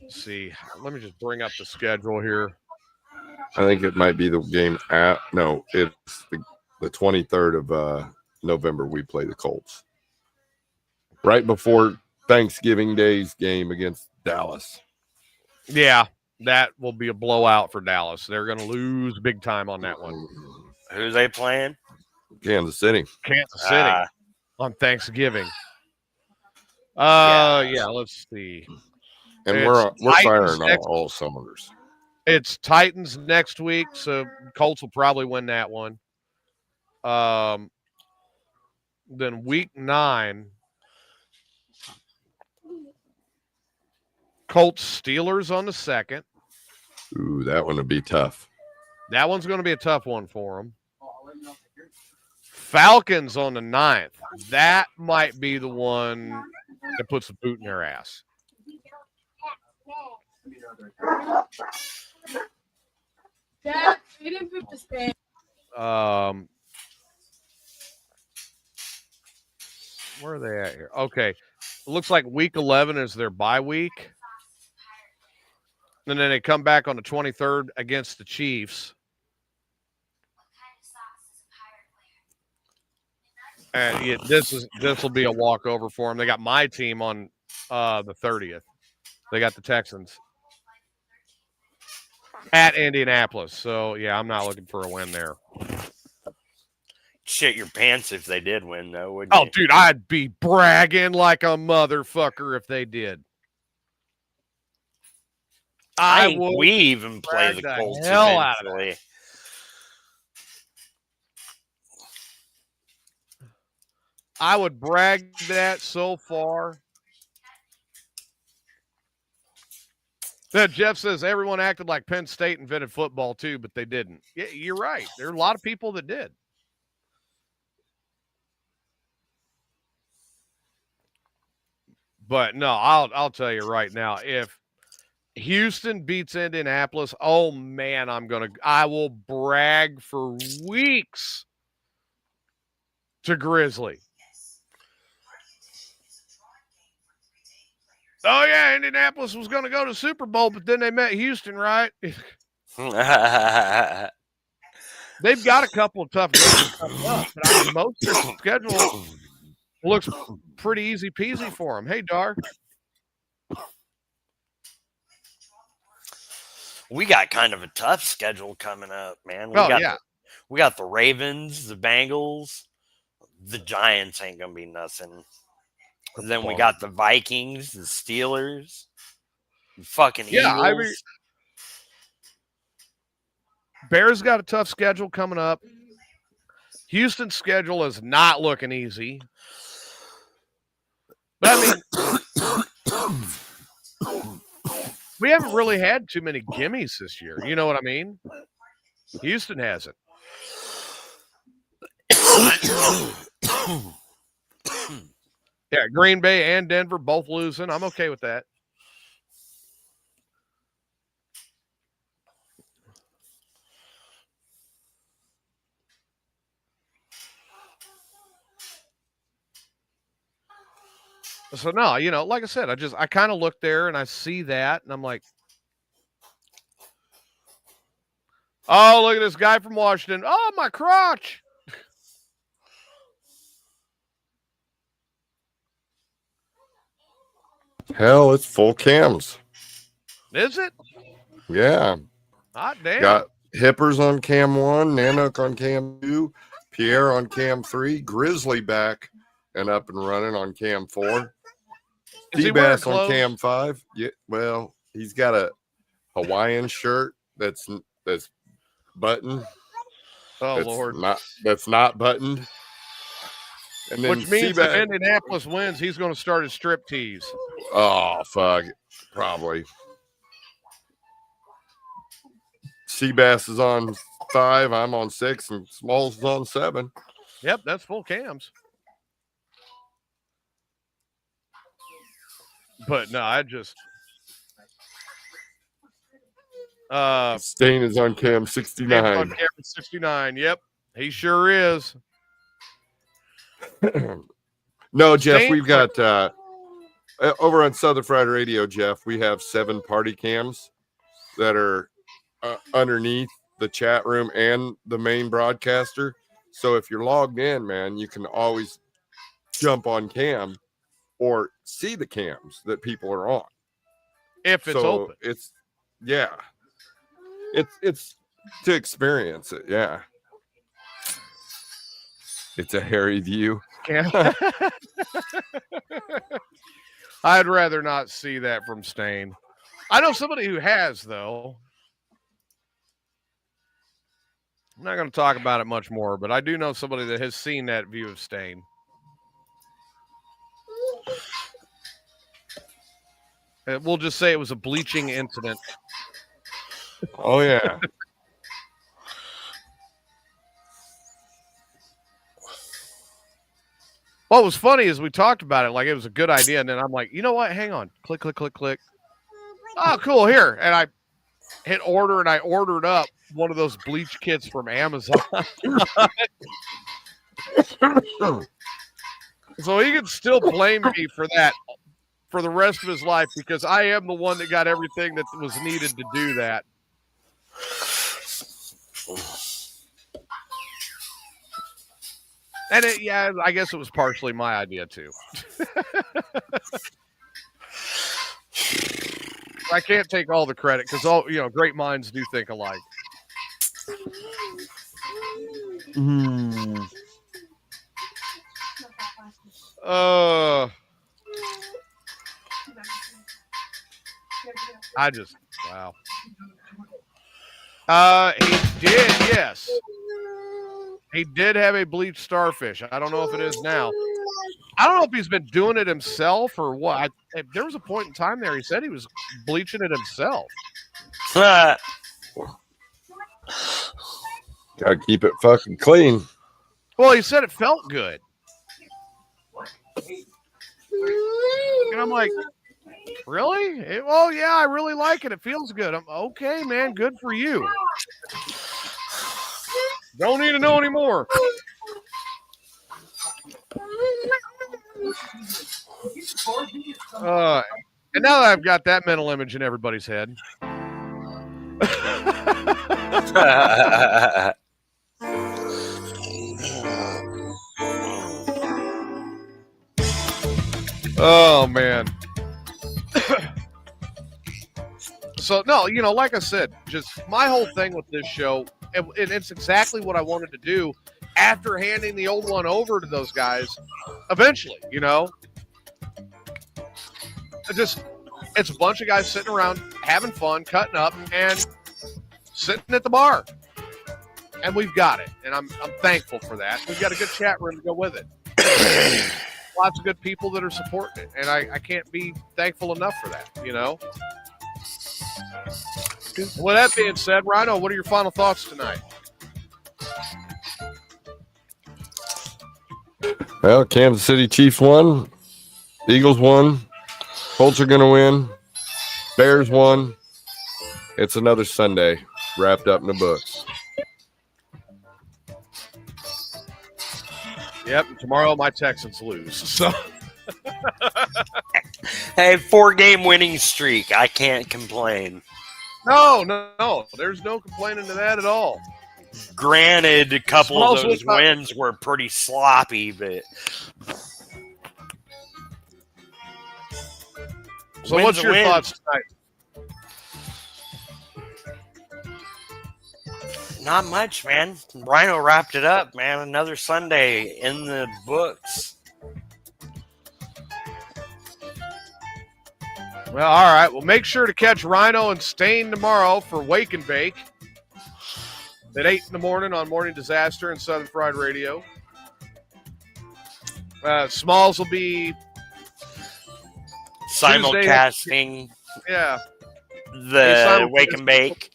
[SPEAKER 1] Let's see, let me just bring up the schedule here.
[SPEAKER 2] I think it might be the game it's the 23rd of November. We play the Colts right before Thanksgiving Day's game against Dallas.
[SPEAKER 1] Yeah, that will be a blowout for Dallas. They're going to lose big time on that one.
[SPEAKER 3] Who's they playing?
[SPEAKER 2] Kansas City.
[SPEAKER 1] Kansas City on Thanksgiving. Yeah, let's see.
[SPEAKER 2] And
[SPEAKER 1] It's
[SPEAKER 2] we're firing
[SPEAKER 1] Titans
[SPEAKER 2] on all cylinders.
[SPEAKER 1] It's Titans next week, so Colts will probably win that one. Then week 9, Colts Steelers on the 2nd.
[SPEAKER 2] Ooh, that one would be tough.
[SPEAKER 1] That one's going to be a tough one for them. Falcons on the 9th. That might be the one that puts the boot in their ass.
[SPEAKER 4] Dad, we didn't put the stand.
[SPEAKER 1] Where are they at here? Okay. It looks like week 11 is their bye week. And then they come back on the 23rd against the Chiefs. And yeah, this will be a walkover for them. They got my team on the 30th. They got the Texans at Indianapolis. So yeah, I'm not looking for a win there.
[SPEAKER 3] Shit your pants if they did win, though, wouldn't you?
[SPEAKER 1] Oh, dude, I'd be bragging like a motherfucker if they did.
[SPEAKER 3] I
[SPEAKER 1] I
[SPEAKER 3] think
[SPEAKER 1] would
[SPEAKER 3] we even play
[SPEAKER 1] brag
[SPEAKER 3] the
[SPEAKER 1] the
[SPEAKER 3] Colts
[SPEAKER 1] hell out of
[SPEAKER 3] eventually.
[SPEAKER 1] I would brag that so far. Then Jeff says everyone acted like Penn State invented football too, but they didn't. Yeah, you're right. There are a lot of people that did. But no, I'll tell you right now, if Houston beats Indianapolis, oh man, I will brag for weeks to Grizzly. Oh yeah, Indianapolis was going to go to Super Bowl, but then they met Houston, right? They've got a couple of tough games coming up, but I mean, most of their schedule looks pretty easy peasy for them. Hey, Dar.
[SPEAKER 3] We got kind of a tough schedule coming up, man. We got the Ravens, the Bengals, the Giants ain't gonna be nothing. And then we got the Vikings, the Steelers, the fucking Eagles.
[SPEAKER 1] I mean, Bears got a tough schedule coming up. Houston's schedule is not looking easy. But I mean, we haven't really had too many gimmies this year. You know what I mean? Houston hasn't. Yeah, Green Bay and Denver both losing. I'm okay with that. So no, like I said, I kind of look there and I see that and I'm like, oh, look at this guy from Washington. Oh, my crotch.
[SPEAKER 2] Hell, it's full cams.
[SPEAKER 1] Is it?
[SPEAKER 2] Yeah.
[SPEAKER 1] Hot damn.
[SPEAKER 2] Got Hippers on cam 1, Nanook on cam 2, Pierre on cam 3, Grizzly back and up and running on cam 4.
[SPEAKER 1] Is he wearing
[SPEAKER 2] Seabass on
[SPEAKER 1] clothes?
[SPEAKER 2] cam 5. Yeah, well, he's got a Hawaiian shirt that's buttoned.
[SPEAKER 1] Oh Lord!
[SPEAKER 2] That's not buttoned. And then
[SPEAKER 1] Which means if
[SPEAKER 2] Seabass,
[SPEAKER 1] Indianapolis wins, he's going to start his strip tease.
[SPEAKER 2] oh fuck, probably. Seabass is on 5. I'm on 6, and Smalls is on 7.
[SPEAKER 1] Yep, that's full cams. But no, I just
[SPEAKER 2] Stain is on cam
[SPEAKER 1] Dave's
[SPEAKER 2] 69.
[SPEAKER 1] on camera 69. Yep, he sure is.
[SPEAKER 2] No, Jeff,
[SPEAKER 1] Stain-
[SPEAKER 2] we've got over on Southern Fried Radio, Jeff, we have 7 party cams that are underneath the chat room and the main broadcaster. So if you're logged in, man, you can always jump on cam or see the cams that people are on.
[SPEAKER 1] If it's open.
[SPEAKER 2] It's to experience it. Yeah. It's a hairy view.
[SPEAKER 1] Yeah. I'd rather not see that from Stain. I know somebody who has, though. I'm not going to talk about it much more, but I do know somebody that has seen that view of Stain. We'll just say it was a bleaching incident.
[SPEAKER 2] Oh, yeah.
[SPEAKER 1] What was funny is we talked about it like it was a good idea, and then I'm like, you know what? Hang on. Click, click, click, click. Oh, cool. Here. And I hit order, and I ordered up one of those bleach kits from Amazon. So he can still blame me for that for the rest of his life because I am the one that got everything that was needed to do that. And I guess it was partially my idea too. I can't take all the credit because great minds do think alike. Wow. He did, yes. He did have a bleached starfish. I don't know if it is now. I don't know if he's been doing it himself or what. There was a point in time there he said he was bleaching it himself.
[SPEAKER 2] Gotta keep it fucking clean.
[SPEAKER 1] Well, he said it felt good. And I'm like, really? Well, yeah, I really like it. It feels good. I'm okay, man. Good for you. Don't need to know anymore. And now that I've got that mental image in everybody's head. Oh, man. So, no, like I said, just my whole thing with this show, and it's exactly what I wanted to do after handing the old one over to those guys eventually, It's a bunch of guys sitting around having fun, cutting up, and sitting at the bar. And we've got it. And I'm thankful for that. We've got a good chat room to go with it. Lots of good people that are supporting it. And I can't be thankful enough for that, With that being said, Rhino, what are your final thoughts tonight?
[SPEAKER 2] Well, Kansas City Chiefs won. Eagles won. Colts are going to win. Bears won. It's another Sunday wrapped up in the books.
[SPEAKER 1] Yep, tomorrow my Texans lose. So
[SPEAKER 3] Hey, 4-game winning streak. I can't complain.
[SPEAKER 1] No. There's no complaining to that at all.
[SPEAKER 3] Granted, a couple of those wins were pretty sloppy, but
[SPEAKER 1] so what's your thoughts tonight?
[SPEAKER 3] Not much, man. Rhino wrapped it up, man. Another Sunday in the books.
[SPEAKER 1] Well, all right. Well, make sure to catch Rhino and Stain tomorrow for Wake and Bake at 8 in the morning on Morning Disaster and Southern Fried Radio. Smalls will be
[SPEAKER 3] Simulcasting
[SPEAKER 1] yeah.
[SPEAKER 3] the Wake and Bake.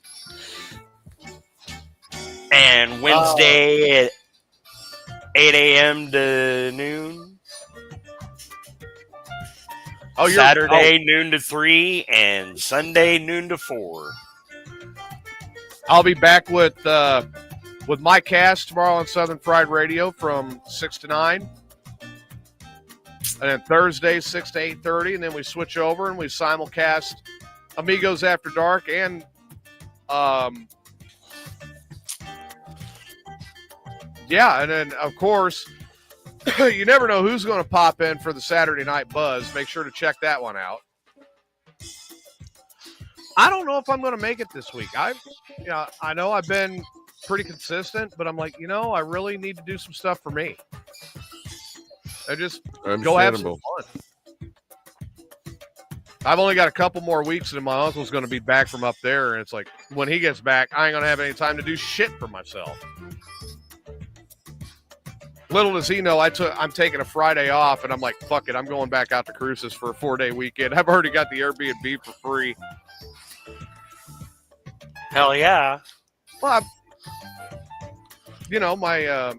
[SPEAKER 3] And Wednesday at 8 a.m. to noon.
[SPEAKER 1] Oh,
[SPEAKER 3] Saturday noon to 3 and Sunday noon to 4.
[SPEAKER 1] I'll be back with my cast tomorrow on Southern Fried Radio from 6 to 9. And then Thursday, 6 to 8:30. And then we switch over and we simulcast Amigos After Dark and yeah, and then, of course, you never know who's going to pop in for the Saturday Night Buzz. Make sure to check that one out. I don't know if I'm going to make it this week. I know I've been pretty consistent, but I'm like, I really need to do some stuff for me. I just go have some fun. I've only got a couple more weeks, and my uncle's going to be back from up there, and it's like, when he gets back, I ain't going to have any time to do shit for myself. Little does he know, I'm taking a Friday off, and I'm like, fuck it, I'm going back out to Cruces for a 4-day weekend. I've already got the Airbnb for free.
[SPEAKER 3] Hell yeah.
[SPEAKER 1] Well, my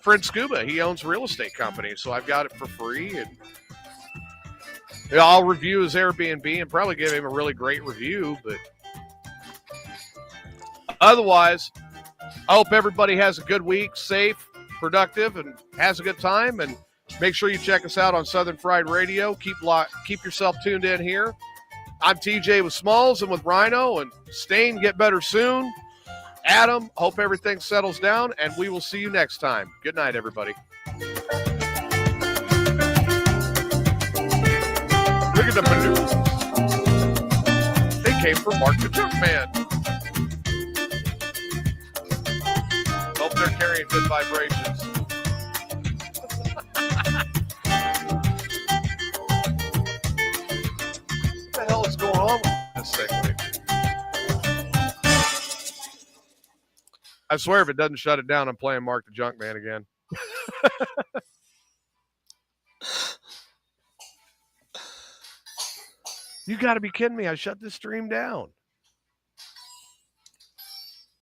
[SPEAKER 1] friend Scuba, he owns a real estate company, so I've got it for free, and I'll review his Airbnb and probably give him a really great review, but otherwise, I hope everybody has a good week, safe, productive, and has a good time. And make sure you check us out on Southern Fried Radio. Keep yourself tuned in here. I'm TJ with Smalls and with Rhino, and Stain, get better soon. Adam, hope everything settles down, and we will see you next time. Good night, everybody. Look at the maneuvers. They came from Mark the Junk Man. Hope they're carrying good vibrations. What the hell is going on with this segment? I swear if it doesn't shut it down, I'm playing Mark the Junk Man again. You got to be kidding me. I shut this stream down.